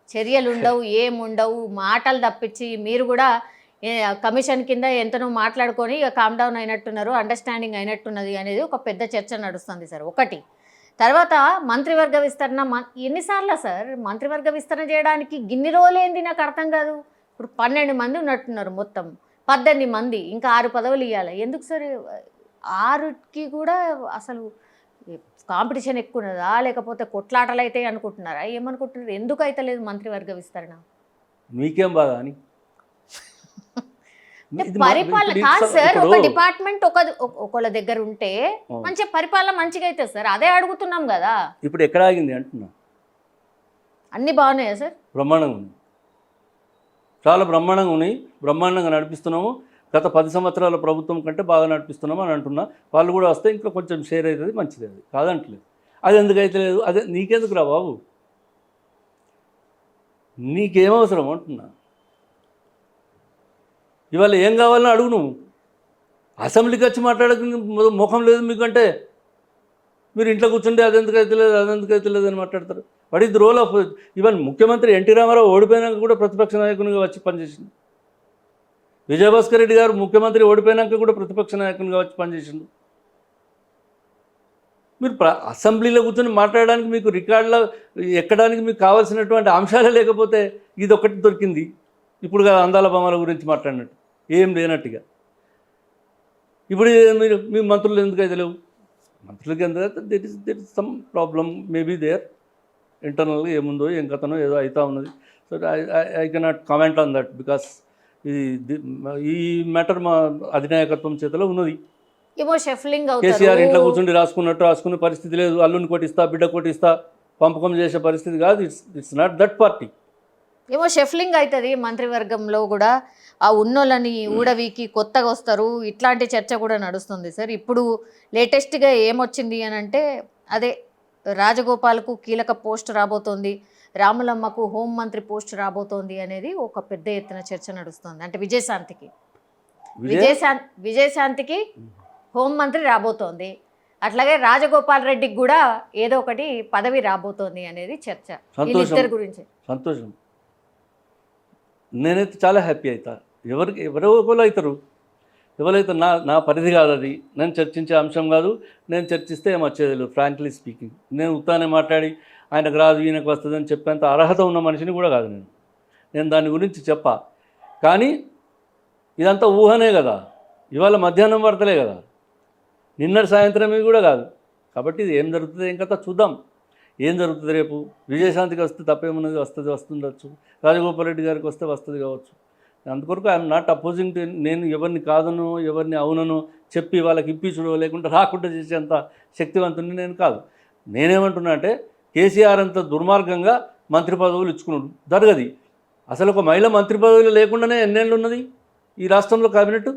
Speaker 2: చర్యలు ఉండవు, ఏముండవు, మాటలు తప్పించి మీరు కూడా కమిషన్ కింద ఎంతనో మాట్లాడుకొని ఇక కామ్ డౌన్ అయినట్టున్నారు, అండర్స్టాండింగ్ అయినట్టున్నది అనేది ఒక పెద్ద చర్చ నడుస్తుంది సార్. ఒకటి తర్వాత మంత్రివర్గ విస్తరణ ఎన్నిసార్లు సార్? మంత్రివర్గ విస్తరణ చేయడానికి గిన్ని రోజులేంది నాకు అర్థం కాదు. ఇప్పుడు 12 మంది ఉన్నట్టున్నారు, మొత్తం 18 మంది, ఇంకా 6 పదవులు ఇవ్వాలి. ఎందుకు సార్ 6కి కూడా? అసలు కాంపిటీషన్ ఎక్కువ ఉన్నదా, లేకపోతే కొట్లాటలు అయితే అనుకుంటున్నారా, ఏమనుకుంటున్నారు? ఎందుకు అయితే లేదు మంత్రివర్గ విస్తరణ?
Speaker 3: మీకేం బాగా అని
Speaker 2: పరిపాలన కాదు సార్. ఒక డిపార్ట్మెంట్ ఒకళ్ళ దగ్గర ఉంటే మంచి పరిపాలన మంచిగా అవుతుంది సార్. అదే అడుగుతున్నాం కదా.
Speaker 3: ఇప్పుడు ఎక్కడ ఆగింది అంటున్నా?
Speaker 2: అన్ని బాగున్నాయా సార్?
Speaker 3: బ్రహ్మాండంగా ఉంది. చాలా బ్రహ్మాండంగా ఉన్నాయి, బ్రహ్మాండంగా నడిపిస్తున్నాము. గత 10 సంవత్సరాల ప్రభుత్వం కంటే బాగా నడిపిస్తున్నాము అని అంటున్నా. వాళ్ళు కూడా వస్తే ఇంకా కొంచెం షేర్ అవుతుంది, మంచిది. అది కాదంటలేదు. అది ఎందుకు అయితే లేదు, అదే నీకెందుకు రా బాబు, నీకేమవసరం అంటున్నా. ఇవాళ ఏం కావాలని అడుగు నువ్వు. అసెంబ్లీకి వచ్చి మాట్లాడక ముఖం లేదు మీకంటే. మీరు ఇంట్లో కూర్చుంటే అదెందుకు అయితే లేదు, అదెందుకు అయితే లేదు అని మాట్లాడతారు. What is the role of even ముఖ్యమంత్రి ఎన్టీ రామారావు ఓడిపోయినాక కూడా ప్రతిపక్ష నాయకునిగా వచ్చి పనిచేసింది. విజయభాస్కర్ రెడ్డి గారు ముఖ్యమంత్రి ఓడిపోయినాక కూడా ప్రతిపక్ష నాయకునిగా వచ్చి పనిచేసిండు. మీరు అసెంబ్లీలో కూర్చొని మాట్లాడడానికి, మీకు రికార్డులో ఎక్కడానికి మీకు కావాల్సినటువంటి అంశాలే లేకపోతే ఇది ఒకటి దొరికింది. ఇప్పుడు అందాల బొమ్మల గురించి మాట్లాడినట్టు ఏం లేనట్టుగా. ఇప్పుడు మీరు మీ మంత్రులు ఎందుకైతే లేవు, మంత్రులకి ఎందుకంటే there is some problem maybe there ఇంటర్నల్గా ఏముందో ఏం కథనో ఏదో అవుతా ఉన్నది. So I cannot comment on that because ఈ మ్యాటర్ మా అధినాయకత్వం చేతిలో ఉన్నది.
Speaker 2: ఏమో షఫ్లింగ్
Speaker 3: కేసీఆర్ ఇంట్లో
Speaker 2: అవుతారు.
Speaker 3: కూర్చుండి రాసుకునే పరిస్థితి లేదు. అల్లుని కొట్టిస్తా, బిడ్డ కొట్టిస్తా, పంపకం చేసే పరిస్థితి కాదు. It's not that party.
Speaker 2: ఏమో షఫ్లింగ్ అవుతుంది మంత్రివర్గంలో కూడా. ఆ ఉన్నోళ్ళని ఊడవీకి కొత్తగా వస్తారు, ఇట్లాంటి చర్చ కూడా నడుస్తుంది సార్. ఇప్పుడు లేటెస్ట్గా ఏమొచ్చింది అని అంటే అదే రాజగోపాల్కు కీలక పోస్ట్ రాబోతోంది, రాములమ్మకు హోంమంత్రి పోస్ట్ రాబోతోంది అనేది ఒక పెద్ద ఎత్తున చర్చ నడుస్తుంది. అంటే విజయశాంతికి హోంమంత్రి రాబోతోంది, అట్లాగే రాజగోపాల్ రెడ్డికి కూడా ఏదో ఒకటి పదవి రాబోతోంది అనేది చర్చ వీళ్ళిద్దరి గురించి.
Speaker 3: సంతోషం. నేనైతే చాలా హ్యాపీ అవుతా. ఎవరో ఒకరు అవుతారు, ఎవరైతే నా పరిధి కాదు అది. నేను చర్చించే అంశం కాదు. నేను చర్చిస్తే ఏం వచ్చేది లేదు. ఫ్రాంక్లీ స్పీకింగ్, నేను ఉత్తానే మాట్లాడి ఆయనకు రాదు ఈయనకు వస్తుంది అని చెప్పేంత అర్హత ఉన్న మనిషిని కూడా కాదు నేను దాని గురించి చెప్పా. కానీ ఇదంతా ఊహనే కదా, ఇవాళ మధ్యాహ్నం పడతలే కదా, నిన్నటి సాయంత్రం కూడా కాదు. కాబట్టి ఇది ఏం జరుగుతుంది ఏం కథ చూద్దాం. ఏం జరుగుతుంది రేపు. విజయశాంతికి వస్తే తప్పేమున్నది, వస్తుండొచ్చు. రాజగోపాల్ రెడ్డి గారికి వస్తే వస్తుంది కావచ్చు. అందుకొరకు ఐఎమ్ నాట్ అపోజింగ్. నేను ఎవరిని కాదనో ఎవరిని అవుననో చెప్పి వాళ్ళకి ఇప్పించడో లేకుంటే రాకుండా చేసేంత శక్తివంతుని నేను కాదు. నేనేమంటున్నా అంటే కేసీఆర్ అంత దుర్మార్గంగా మంత్రి పదవులు ఇచ్చుకున్నాడు, జరగది. అసలు ఒక మహిళ మంత్రి పదవులు లేకుండానే ఎన్నేళ్ళు ఉన్నది ఈ రాష్ట్రంలో కేబినెట్.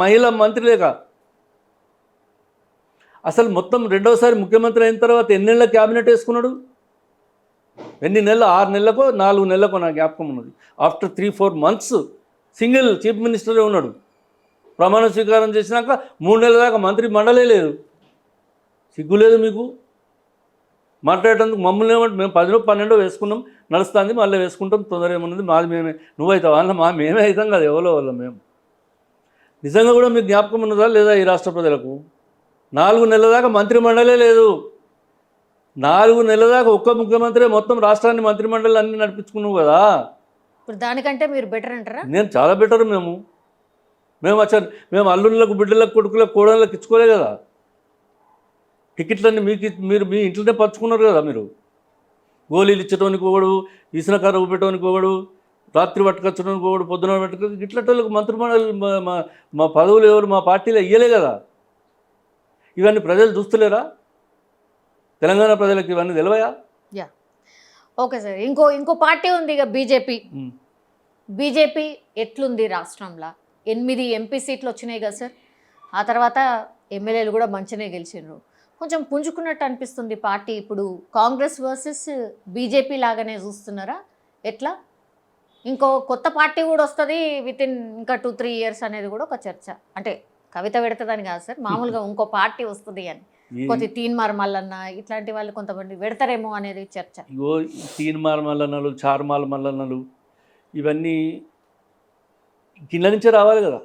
Speaker 3: మహిళ మంత్రి లేక అసలు మొత్తం రెండోసారి ముఖ్యమంత్రి అయిన తర్వాత ఎన్నేళ్ళ క్యాబినెట్ వేసుకున్నాడు, ఎన్ని నెలలు, 6 నెలలకో 4 నెలలకో నా జ్ఞాపకం ఉన్నది. ఆఫ్టర్ 3-4 months సింగిల్ చీఫ్ మినిస్టరే ఉన్నాడు. ప్రమాణ స్వీకారం చేసినాక 3 నెలల దాకా మంత్రి మండలే లేదు. సిగ్గు లేదు మీకు మాట్లాడేటందుకు. మమ్మల్ని ఏమంటే మేము 10-12 వేసుకున్నాం, నడుస్తుంది, మళ్ళీ వేసుకుంటాం, తొందర ఏమన్నది మాది మేమే, నువ్వైతావా అన్న మేమే అవుతాం కదా, ఎవరో వల్ల మేము. నిజంగా కూడా మీకు జ్ఞాపకం ఉన్నదా లేదా ఈ రాష్ట్ర ప్రజలకు? 4 నెలల దాకా మంత్రి మండలే లేదు. 4 నెలల దాకా ఒక్క ముఖ్యమంత్రి మొత్తం రాష్ట్రాన్ని మంత్రిమండలి అన్ని నడిపించుకున్నావు కదా.
Speaker 2: ఇప్పుడు దానికంటే మీరు బెటర్ అంటారా?
Speaker 3: నేను చాలా బెటర్. మేము అల్లుళ్ళకు, బిడ్డలకు, కొడుకులకు, కోడళ్ళకి ఇచ్చుకోలే కదా టికెట్లన్నీ. మీరు మీ ఇంట్లోనే పంచుకున్నారు కదా. మీరు గోళీలు ఇచ్చడానికి ఒకడు, ఇసునకార ఊపెట్టడానికి ఒకడు, రాత్రి పట్టుకొచ్చడానికి ఒకడు, పొద్దున పట్టుకొచ్చి ఇట్లటోళ్ళకి మంత్రిమండలి మా పదవులు ఎవరు మా పార్టీలో ఇయ్యలే కదా. ఇవన్నీ ప్రజలు చూస్తలేరా? తెలంగాణ ప్రజలకు ఇవన్నీ తెలివయా?
Speaker 2: Yeah, okay sir. ఇంకో పార్టీ ఉంది ఇక బీజేపీ ఎట్లుంది రాష్ట్రంలో? 8 ఎంపీ సీట్లు వచ్చినాయి కదా సార్. ఆ తర్వాత ఎమ్మెల్యేలు కూడా మంచిగానే గెలిచినారు. కొంచెం పుంజుకున్నట్టు అనిపిస్తుంది పార్టీ. ఇప్పుడు కాంగ్రెస్ వర్సెస్ బీజేపీ లాగానే చూస్తున్నారా ఎట్లా? ఇంకో కొత్త పార్టీ కూడా వస్తుంది వితిన్ ఇంకా 2-3 years అనేది కూడా ఒక చర్చ. అంటే కవిత పెడుతుందని కాదు సార్, మామూలుగా ఇంకో పార్టీ వస్తుంది అని. కొద్ది తీన్మార్ మల్లన్న ఇట్లాంటి వాళ్ళు కొంతమంది పెడతారేమో అనేది చర్చ.
Speaker 3: ఇగో తీన్మార్ మల్లన్నలు, చార్మాల్ మల్లన్నలు ఇవన్నీ ఇళ్ళ నుంచే రావాలి కదా.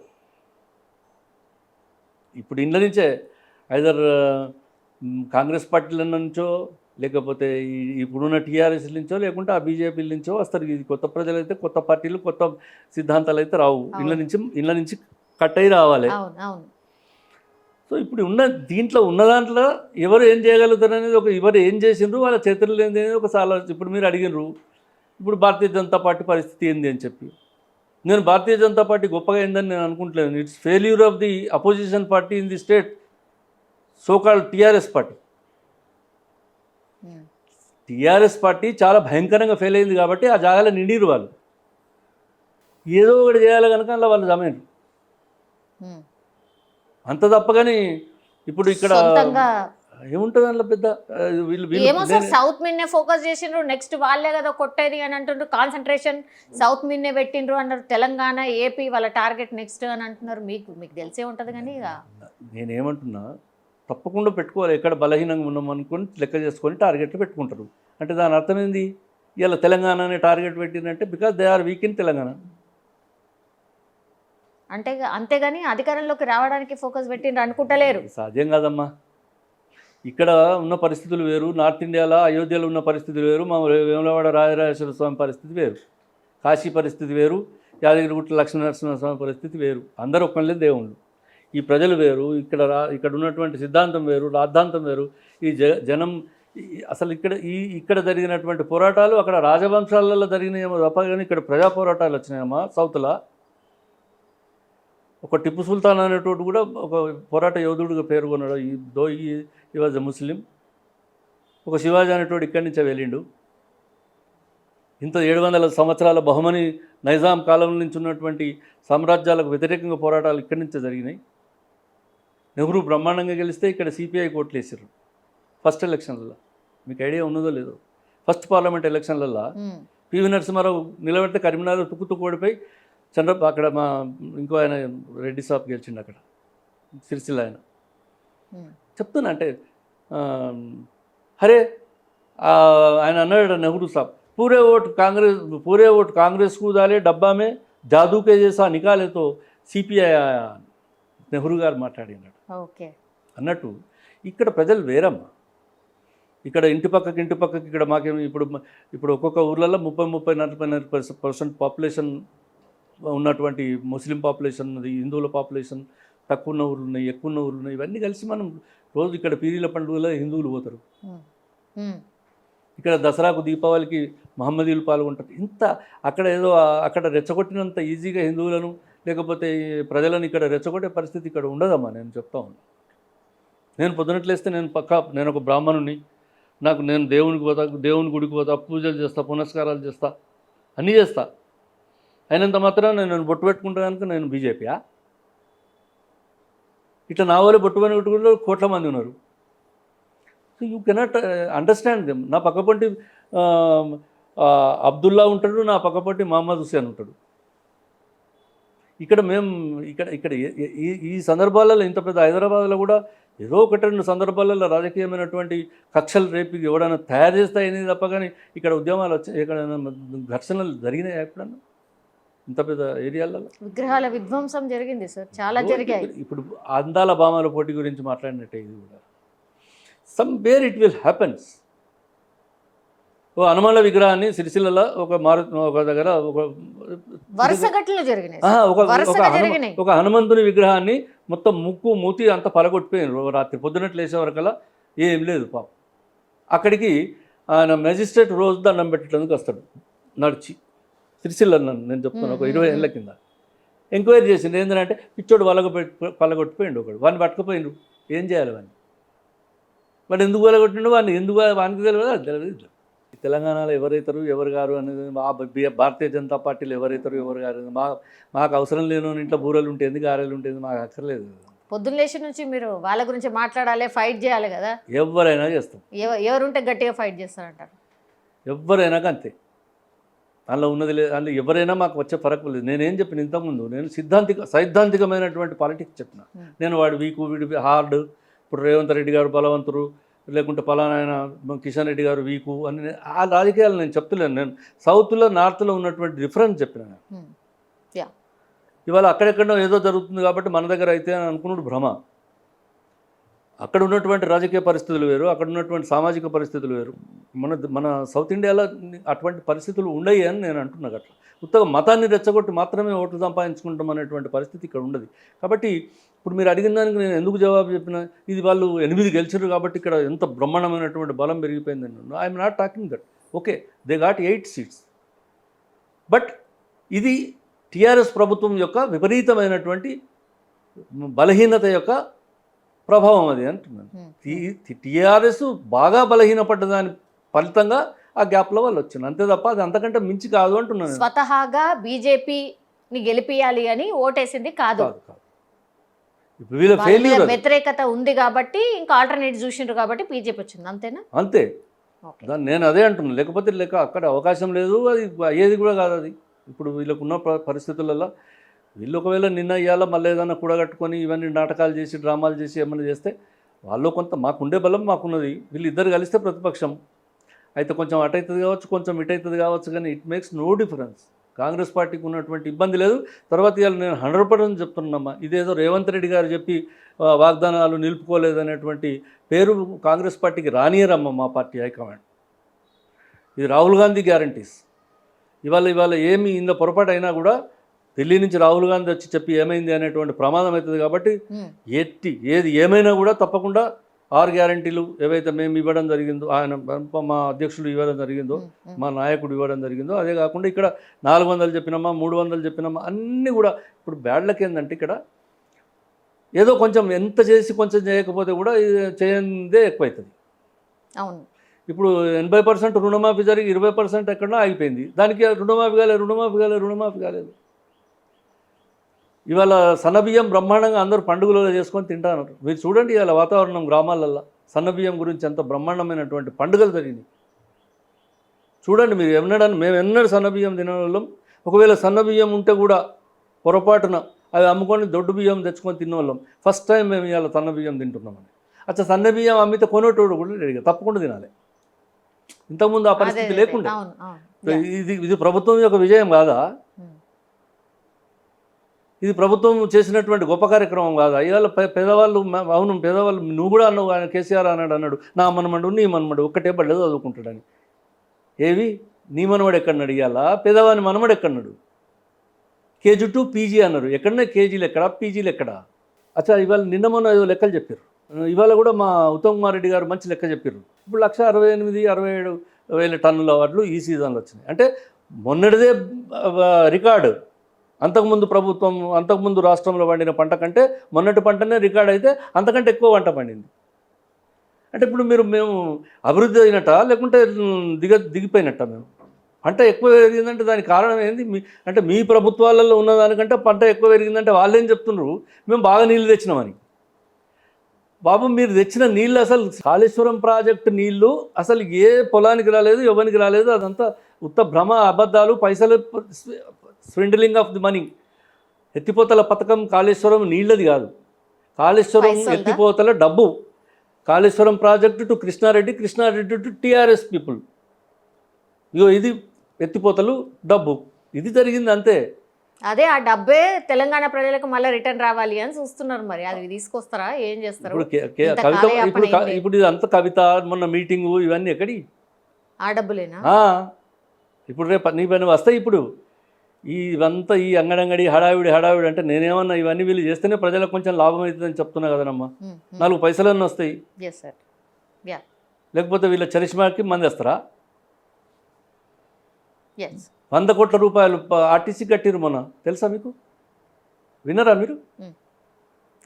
Speaker 3: ఇప్పుడు ఇళ్ళ నుంచే ఐదర్ కాంగ్రెస్ పార్టీల నుంచో, లేకపోతే ఇప్పుడున్న టీఆర్ఎస్ నుంచో, లేకుంటే ఆ బీజేపీ నుంచో వస్తారు. ఇది కొత్త ప్రజలు అయితే, కొత్త పార్టీలు, కొత్త సిద్ధాంతాలు అయితే రావు. ఇళ్ళ నుంచి కట్ అయి రావాలి. సో ఇప్పుడు దీంట్లో ఉన్న దాంట్లో ఎవరు ఏం చేయగలుగుతారు అనేది ఎవరు ఏం చేసిండ్రు, వాళ్ళ చేతులు ఏంది అనేది ఒకసారి. ఇప్పుడు మీరు అడిగినరు ఇప్పుడు భారతీయ జనతా పార్టీ పరిస్థితి ఏంది అని చెప్పి. నేను భారతీయ జనతా పార్టీ గొప్పగా ఏందని నేను అనుకుంటలేను. It's failure of the opposition party in the state, so called TRS party. TRS party చాలా భయంకరంగా ఫెయిల్ అయింది కాబట్టి ఆ జాగాలో నిండిరు వాళ్ళు. ఏదో ఒకటి చేయాలి కనుక అలా వాళ్ళు జమైండ్రు.
Speaker 2: ఉమ్.
Speaker 3: అంత తప్పగాని ఇప్పుడు ఇక్కడ
Speaker 2: సొంతంగా
Speaker 3: ఏముంటుంది అందులో పెద్ద వీళ్ళు
Speaker 2: ఏమో సార్, సౌత్ మీదనే ఫోకస్ చేసిండ్రు, నెక్స్ట్ వాళ్ళే కదా కొట్టేది అని అంటుండ్రు, కాన్సన్ట్రేషన్ సౌత్ మీదనే పెట్టిండ్రు అన్నారు. తెలంగాణ, ఏపీ వాళ్ళ టార్గెట్ నెక్స్ట్ అని అంటున్నారు. మీకు మీకు తెలిసే ఉంటుంది కానీ ఇక
Speaker 3: నేనేమంటున్నా, తప్పకుండా పెట్టుకోవాలి. ఎక్కడ బలహీనంగా ఉన్నామనుకొని లెక్క చేసుకొని టార్గెట్లు పెట్టుకుంటారు. అంటే దాని అర్థం ఏంది? ఇలా తెలంగాణ అనే టార్గెట్ పెట్టిందంటే because they are weak in Telangana.
Speaker 2: అంటే అంతేగాని అధికారంలోకి రావడానికి ఫోకస్ పెట్టిండ్రు అనుకుంటలేరు.
Speaker 3: సాధ్యం కాదమ్మా. ఇక్కడ ఉన్న పరిస్థితులు వేరు, నార్త్ ఇండియాలో అయోధ్యలో ఉన్న పరిస్థితులు వేరు, మా వేములవాడ రాజరాజేశ్వర స్వామి పరిస్థితి వేరు, కాశీ పరిస్థితి వేరు, యాదగిరిగుట్ట లక్ష్మీనరసింహస్వామి పరిస్థితి వేరు. అందరూ ఒక్కళ్ళే దేవుళ్ళు. ఈ ప్రజలు వేరు, ఇక్కడ ఉన్నటువంటి సిద్ధాంతం వేరు, రాద్ధాంతం వేరు. ఈ జనం అసలు ఇక్కడ జరిగినటువంటి పోరాటాలు అక్కడ రాజవంశాలలో జరిగినాయేమో తప్ప కానీ ఇక్కడ ప్రజా పోరాటాలు వచ్చినాయమ్మా. సౌత్లో ఒక టిప్పు సుల్తాన్ అనేటోడు కూడా ఒక పోరాట యోధుడిగా పేర్కొన్నాడు. ఈ వాజ్ ఎ ముస్లిం. ఒక శివాజీ అనేటోడు ఇక్కడి నుంచే వెళ్ళిండు. ఇంత 700 సంవత్సరాల బహుమని నైజాం కాలం నుంచి ఉన్నటువంటి సామ్రాజ్యాలకు వ్యతిరేకంగా పోరాటాలు ఇక్కడి నుంచే జరిగినాయి. నెహ్రూ బ్రహ్మాండంగా గెలిస్తే ఇక్కడ సిపిఐ కోట్లు వేసారు ఫస్ట్ ఎలక్షన్లలో. మీకు ఐడియా ఉన్నదో లేదో? ఫస్ట్ పార్లమెంట్ ఎలక్షన్లలో పివి నరసింహారావు నిలబెడితే కరీంనగర్ తుక్కు ఓడిపోయి అక్కడ మా ఇంకో ఆయన రెడ్డి సాబ్ గెలిచిండు అక్కడ సిరిసిల్ల. చెప్తున్నా అంటే హరే ఆయన అన్నాడు నెహ్రూ సాబ్, పూరే ఓటు కాంగ్రెస్ కూదాలే డబ్బామే జాదూకే చేసా నికాలేతో సిపిఐ నెహ్రూ గారు మాట్లాడినాడు.
Speaker 2: ఓకే
Speaker 3: అన్నట్టు ఇక్కడ ప్రజలు వేరమ్మా. ఇక్కడ ఇంటి పక్కకి ఇక్కడ మాకేమి ఇప్పుడు ఒక్కొక్క ఊర్లలో 30-40% పాపులేషన్ ఉన్నటువంటి ముస్లిం పాపులేషన్ ఉన్నది, హిందువుల పాపులేషన్ తక్కువ ఉన్న ఊళ్ళు ఉన్నాయి, ఎక్కువ ఉన్న ఊళ్ళు ఉన్నాయి. ఇవన్నీ కలిసి మనం రోజు ఇక్కడ పీరీల పండుగలో హిందువులు పోతారు, ఇక్కడ దసరాకు దీపావళికి మహమ్మదీయులు పాల్గొంటారు. ఇంత అక్కడ రెచ్చగొట్టినంత ఈజీగా హిందువులను లేకపోతే ప్రజలను ఇక్కడ రెచ్చగొట్టే పరిస్థితి ఇక్కడ ఉండదమ్మా. నేను చెప్తా ఉన్నాను. నేను పొద్దునట్లేస్తే నేను ఒక బ్రాహ్మణుని, నేను దేవుని గుడికి పోతా, పూజలు చేస్తా, పునస్కారాలు చేస్తా, అన్నీ చేస్తా. అయినంత మాత్రం నేను బొట్టు పెట్టుకుంటా కనుక నేను బీజేపీయా? ఇట్లా నా వాళ్ళు బొట్టు పెట్టుకుంటే కోట్ల మంది ఉన్నారు. So you cannot understand them. నా పక్కపంటి అబ్దుల్లా ఉంటాడు, నా పక్కపంటి మహమ్మద్ హుసేన్ ఉంటాడు. ఇక్కడ ఈ సందర్భాలలో ఇంత పెద్ద హైదరాబాద్లో కూడా ఏదో 1-2 సందర్భాలలో రాజకీయమైనటువంటి కక్షలు రేపు ఎవడైనా తయారు చేస్తాయని తప్ప కానీ ఇక్కడ ఉద్యమాలు వచ్చాయి, ఎక్కడైనా ఘర్షణలు జరిగినాయి ఎప్పుడన్నా ఇంత పెద్ద ఏరియాలలో?
Speaker 2: విగ్రహాల విధ్వంసం జరిగింది సార్, చాలా జరిగాయి.
Speaker 3: ఇప్పుడు అందాల భామాల పోటీ గురించి మాట్లాడినట్టే ఇది కూడా సమ్వేర్ ఇట్ విల్ హ్యాపెన్స్. ఓ హనుమాన్ల విగ్రహాన్ని సిరిసిల్లలో ఒక దగ్గర ఒక హనుమంతుని విగ్రహాన్ని మొత్తం ముక్కు మూతి అంత పలగొట్టిపోయినారు. రాత్రి పొద్దున్నట్లు వేసే వరకల్లా ఏం లేదు పాపం. అక్కడికి ఆయన మెజిస్ట్రేట్ రోజు దండం పెట్టడానికి వస్తాడు నడిచి, సిరిసిల్ల నేను చెప్తాను, ఒక 20 ఏళ్ళ కింద ఎంక్వైరీ చేసింది. ఏంటంటే పిచ్చోడు పలగొట్టిపోయిండు ఒకడు, వాడిని పట్టుకుపోయిండు. ఏం చేయాలి వాడిని? వాడు ఎందుకు పలగొట్టిండు, వానికి తెలియదు. తెలంగాణలో ఎవరైతారు ఎవరు గారు అనేది భారతీయ జనతా పార్టీలో ఎవరైతారు ఎవరు గారు మాకు అవసరం లేను. ఇంట్లో బూరలు ఉంటుంది, గారెలు ఉంటుంది, మాకు అక్కర్లేదు.
Speaker 2: పొద్దున్న లేచి నుంచి మీరు వాళ్ళ గురించి మాట్లాడాలి, ఫైట్ చేయాలి కదా.
Speaker 3: ఎవరైనా చేస్తాం.
Speaker 2: ఎవరుంటే గట్టిగా ఫైట్ చేస్తారంటారు.
Speaker 3: ఎవరైనా అంతే. అందులో ఉన్నది లేదు, అందులో ఎవరైనా మాకు వచ్చే ఫరక్ లేదు. నేనేం చెప్పిన ఇంతకుముందు, నేను సైద్ధాంతికమైనటువంటి పాలిటిక్స్ చెప్పిన. నేను వాడు వీకు వీడి హార్డ్, ఇప్పుడు రేవంత్ రెడ్డి గారు బలవంతుడు, లేకుంటే పలానా ఆయన కిషన్ రెడ్డి గారు వీకు అని ఆ రాజకీయాలు నేను చెప్తలేను. నేను సౌత్లో నార్త్లో ఉన్నటువంటి డిఫరెన్స్ చెప్పిన. ఇవాళ అక్కడెక్కడో ఏదో జరుగుతుంది కాబట్టి మన దగ్గర అయితే అని అనుకున్నాడు భ్రమ. అక్కడ ఉన్నటువంటి రాజకీయ పరిస్థితులు వేరు, అక్కడ ఉన్నటువంటి సామాజిక పరిస్థితులు వేరు. మన సౌత్ ఇండియాలో అటువంటి పరిస్థితులు ఉండయి అని నేను అంటున్నాను. అట్లా ఉత్తగా మతాన్ని రెచ్చగొట్టి మాత్రమే ఓట్లు సంపాదించుకుంటాం అనేటువంటి పరిస్థితి ఇక్కడ ఉండదు. కాబట్టి ఇప్పుడు మీరు అడిగిన దానికి నేను ఎందుకు జవాబు చెప్పిన, ఇది వాళ్ళు 8 గెలిచారు కాబట్టి ఇక్కడ ఎంత బ్రహ్మాండమైనటువంటి బలం పెరిగిపోయిందని. I'm not talking that. Okay, they got 8 seats. But ఇది టీఆర్ఎస్ ప్రభుత్వం యొక్క విపరీతమైనటువంటి బలహీనత యొక్క ప్రభావం అది అంటున్నాను. టీఆర్ఎస్ బాగా బలహీనపడ్డదాని ఫలితంగా ఆ గ్యాప్లో వాళ్ళు వచ్చింది, అంతే తప్ప అది అంతకంటే మించి కాదు అంటున్నాను.
Speaker 2: స్వతహాగా బీజేపీని గెలిపియాలి అని ఓటేసింది కాదు.
Speaker 3: ఇప్పుడు వీళ్ళ
Speaker 2: వాళ్ళ మీద
Speaker 3: ఫెయిల్యూర్
Speaker 2: వ్యతిరేకత ఉంది కాబట్టి ఇంకా ఆల్టర్నేట్ చూసిండ్రు కాబట్టి బీజేపీ వచ్చింది, అంతేనా?
Speaker 3: అంతే.
Speaker 2: ఓకే.
Speaker 3: దాన్ని నేను అదే అంటున్నాను, లేకపోతే లేక అక్కడ అవకాశం లేదు, అది అయ్యేది కూడా కాదు అది. ఇప్పుడు వీళ్ళకున్న పరిస్థితులలో వీళ్ళు ఒకవేళ నిన్న ఇయ్యాల మళ్ళీ ఏదైనా కూడగట్టుకొని ఇవన్నీ నాటకాలు చేసి డ్రామాలు చేసి ఏమైనా చేస్తే వాళ్ళు కొంత మాకుండే బలం మాకున్నది, వీళ్ళు ఇద్దరు కలిస్తే ప్రతిపక్షం అయితే కొంచెం అటు అవుతుంది కావచ్చు, కొంచెం ఇటు అవుతుంది కావచ్చు, కానీ it makes no difference. Congress పార్టీకి ఉన్నటువంటి ఇబ్బంది లేదు. తర్వాత ఇవాళ నేను 100% చెప్తున్నామ్మా, ఇదేదో రేవంత్ రెడ్డి గారు చెప్పి వాగ్దానాలు నిలుపుకోలేదనేటువంటి పేరు కాంగ్రెస్ పార్టీకి రానియరమ్మ మా పార్టీ హైకమాండ్. ఇది రాహుల్ గాంధీ గ్యారంటీస్. ఇవాళ ఏమి ఇంత పొరపాటు అయినా కూడా ఢిల్లీ నుంచి రాహుల్ గాంధీ వచ్చి చెప్పి ఏమైంది అనేటువంటి ప్రమాదం అవుతుంది కాబట్టి ఏది ఏమైనా కూడా తప్పకుండా 6 గ్యారంటీలు ఏవైతే మేము ఇవ్వడం జరిగిందో, ఆయన మా అధ్యక్షుడు ఇవ్వడం జరిగిందో, మా నాయకుడు ఇవ్వడం జరిగిందో, అదే కాకుండా ఇక్కడ 400 చెప్పినామా 300 చెప్పినామా అన్నీ కూడా. ఇప్పుడు బ్యాడ్లకి ఏంటంటే ఇక్కడ ఏదో కొంచెం ఎంత చేసి కొంచెం చేయకపోతే కూడా చేయందే ఎక్కువవుతుంది.
Speaker 2: అవును.
Speaker 3: ఇప్పుడు 80% రుణమాఫీ జరిగి 20% ఎక్కడో ఆగిపోయింది, దానికి రుణమాఫీ కాలేదు. ఇవాళ సన్నబియ్యం బ్రహ్మాండంగా అందరూ పండుగలలో చేసుకొని తింటారు. మీరు చూడండి ఇవాళ వాతావరణం గ్రామాలల్లో సన్నబియ్యం గురించి ఎంత బ్రహ్మాండమైనటువంటి పండుగలు జరిగినాయి చూడండి. మీరు మేము ఎన్నడూ సన్నబియ్యం తినవాళ్ళం. ఒకవేళ సన్నబియ్యం ఉంటే కూడా పొరపాటున అవి అమ్ముకొని దొడ్డు బియ్యం తెచ్చుకొని తిన్నవాళ్ళం. ఫస్ట్ టైం మేము ఇవాళ సన్నబియ్యం తింటున్నామని. అచ్చా సన్నబియ్యం అమ్మితే కొనేటోడు కూడా రెడీగా తప్పకుండా తినాలి. ఇంతకుముందు ఆ పరిస్థితి లేకుండా. ఇది ప్రభుత్వం యొక్క విజయం కాదా? ఇది ప్రభుత్వం చేసినటువంటి గొప్ప కార్యక్రమం కాదా? ఇవాళ పేదవాళ్ళు, అవును పేదవాళ్ళు, నువ్వు కూడా అన్నావు, ఆయన కేసీఆర్ అన్నాడు నా మనమడు నీ మనమడు ఒక్కటే పడలేదు చదువుకుంటాడని. ఏవి నీ మనమడు ఎక్కడన్నాడు? ఇవాళ పేదవాని మనమడు ఎక్కడన్నాడు? కేజీ టు పీజీ అన్నారు, ఎక్కడన్నా కేజీలు ఎక్కడ పీజీలు ఎక్కడ? అచ్చా ఇవాళ నిన్న మొన్న ఏదో లెక్కలు చెప్పారు. ఇవాళ కూడా మా ఉత్తమ్ కుమార్ రెడ్డి గారు మంచి లెక్క చెప్పారు. ఇప్పుడు 168,000-167,000 టన్నుల వడ్లు ఈ సీజన్లో వచ్చినాయి. అంటే మొన్నటిదే రికార్డు. అంతకుముందు రాష్ట్రంలో పండిన పంట కంటే మొన్నటి పంటనే రికార్డ్ అయితే అంతకంటే ఎక్కువ పంట పండింది. అంటే ఇప్పుడు మేము అభివృద్ధి అయినట్ట లేకుంటే దిగిపోయినట్ట? మేము పంట ఎక్కువ పెరిగిందంటే దానికి కారణం ఏంది? అంటే మీ ప్రభుత్వాలలో ఉన్నదానికంటే పంట ఎక్కువ పెరిగిందంటే వాళ్ళేం చెప్తున్నారు, మేము బాగా నీళ్ళు తెచ్చినామని. బాబు మీరు తెచ్చిన నీళ్ళు అసలు కాళేశ్వరం ప్రాజెక్టు నీళ్ళు అసలు ఏ పొలానికి రాలేదు, ఎవరికి రాలేదు. అదంతా ఉత్త భ్రమ, అబద్ధాలు, పైసలు, స్విండలింగ్ ఆఫ్ ది మనీ. ఎత్తిపోతల పథకం కాళేశ్వరం నీళ్ళది కాదు, కాళేశ్వరం ఎత్తిపోతల డబ్బు. Kaleshwaram project to Krishna Reddy to TRS people. ఇగో ఇది ఎత్తిపోతలు డబ్బు, ఇది జరిగింది అంతే.
Speaker 2: అదే ఆ డబ్బే తెలంగాణ ప్రజలకు మళ్ళీ రిటర్న్ రావాలి అని చూస్తున్నారు. మరి అది తీసుకొస్తారా, ఏం చేస్తారు?
Speaker 3: ఇప్పుడు ఇది అంత కవిత, మొన్న మీటింగు, ఇవన్నీ ఎక్కడి
Speaker 2: ఆ డబ్బులేనా?
Speaker 3: ఇప్పుడు రేపు నీ పని వస్తాయి. ఇప్పుడు ఇవంతా ఈ అంగడంగడి హడావిడి అంటే నేనేమన్నా ఇవన్నీ వీళ్ళు చేస్తేనే ప్రజలకు కొంచెం లాభం అవుతుందని చెప్తున్నా కదనమ్మా. 4 పైసలన్నీ వస్తాయి. లేకపోతే వీళ్ళ చరిష్మాకి మంది వేస్తారా? 100 కోట్ల రూపాయలు ఆర్టీసీ కట్టిరు మొన్న, తెలుసా మీకు? వినరా మీరు?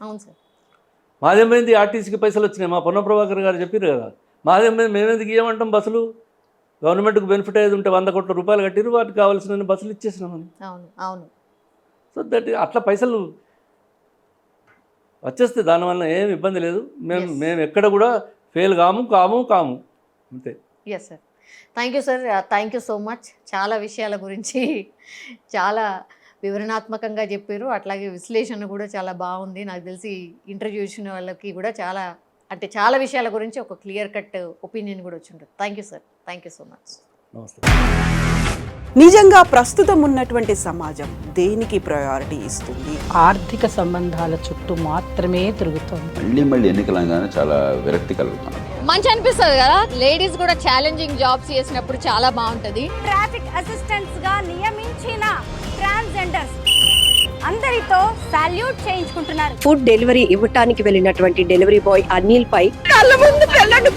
Speaker 2: అవును సార్.
Speaker 3: మాదేమైంది ఆర్టీసీకి పైసలు వచ్చినాయి, మా పొన్న ప్రభాకర్ గారు చెప్పారు కదా. మాదేమైంది, మేమెందుకు ఇవ్వమంటాం బస్సులు? గవర్నమెంట్కి బెనిఫిట్ అయ్యేది ఉంటే 100 కోట్ల రూపాయలు కట్టిరు, వాటికి కావాల్సిన బస్సులు ఇచ్చేసినామని.
Speaker 2: అవును.
Speaker 3: సో దట్ అట్లా పైసలు వచ్చేస్తే దానివల్ల ఏమి ఇబ్బంది లేదు. మేము ఎక్కడ కూడా ఫెయిల్ కాము అంతే.
Speaker 2: Yes sir. Thank you sir, thank you so much. చాలా విషయాల గురించి చాలా వివరణాత్మకంగా చెప్పారు. అట్లాగే విశ్లేషణ కూడా చాలా బాగుంది. నాకు తెలిసి ఇంటర్వ్యూ ఇచ్చిన వాళ్ళకి కూడా చాలా విషయాల గురించి ఒక క్లియర్ కట్ ఒపీనియన్ కూడా వచ్చి ఉంటుంది. Thank you sir, thank you so much.
Speaker 3: నమస్తే.
Speaker 4: నిజంగా ప్రస్తుతం ఉన్నటువంటి సమాజం దేనికి ప్రయారిటీ ఇస్తుంది?
Speaker 5: ఆర్థిక సంబంధాల చుట్టూ మాత్రమే తిరుగుతుంది.
Speaker 6: మళ్ళీ ఎన్నికలంగానే చాలా విరక్తి కలుగుతాను.
Speaker 2: మంచి అనిపిస్తుంది కదా, లేడీస్ కూడా ఛాలెంజింగ్ జాబ్స్ చేసినప్పుడు చాలా బాగుంటది.
Speaker 7: ట్రాఫిక్ అసిస్టెంట్స్ గా నియమించిన ట్రాన్స్జెండర్స్ అందరితో సాల్యూట్ చేయించుకుంటున్నారు.
Speaker 8: ఫుడ్ డెలివరీ ఇవ్వటానికి వెళ్ళినటువంటి డెలివరీ బాయ్ అనిల్ పై కళ్ళ ముందు పెళ్ళండి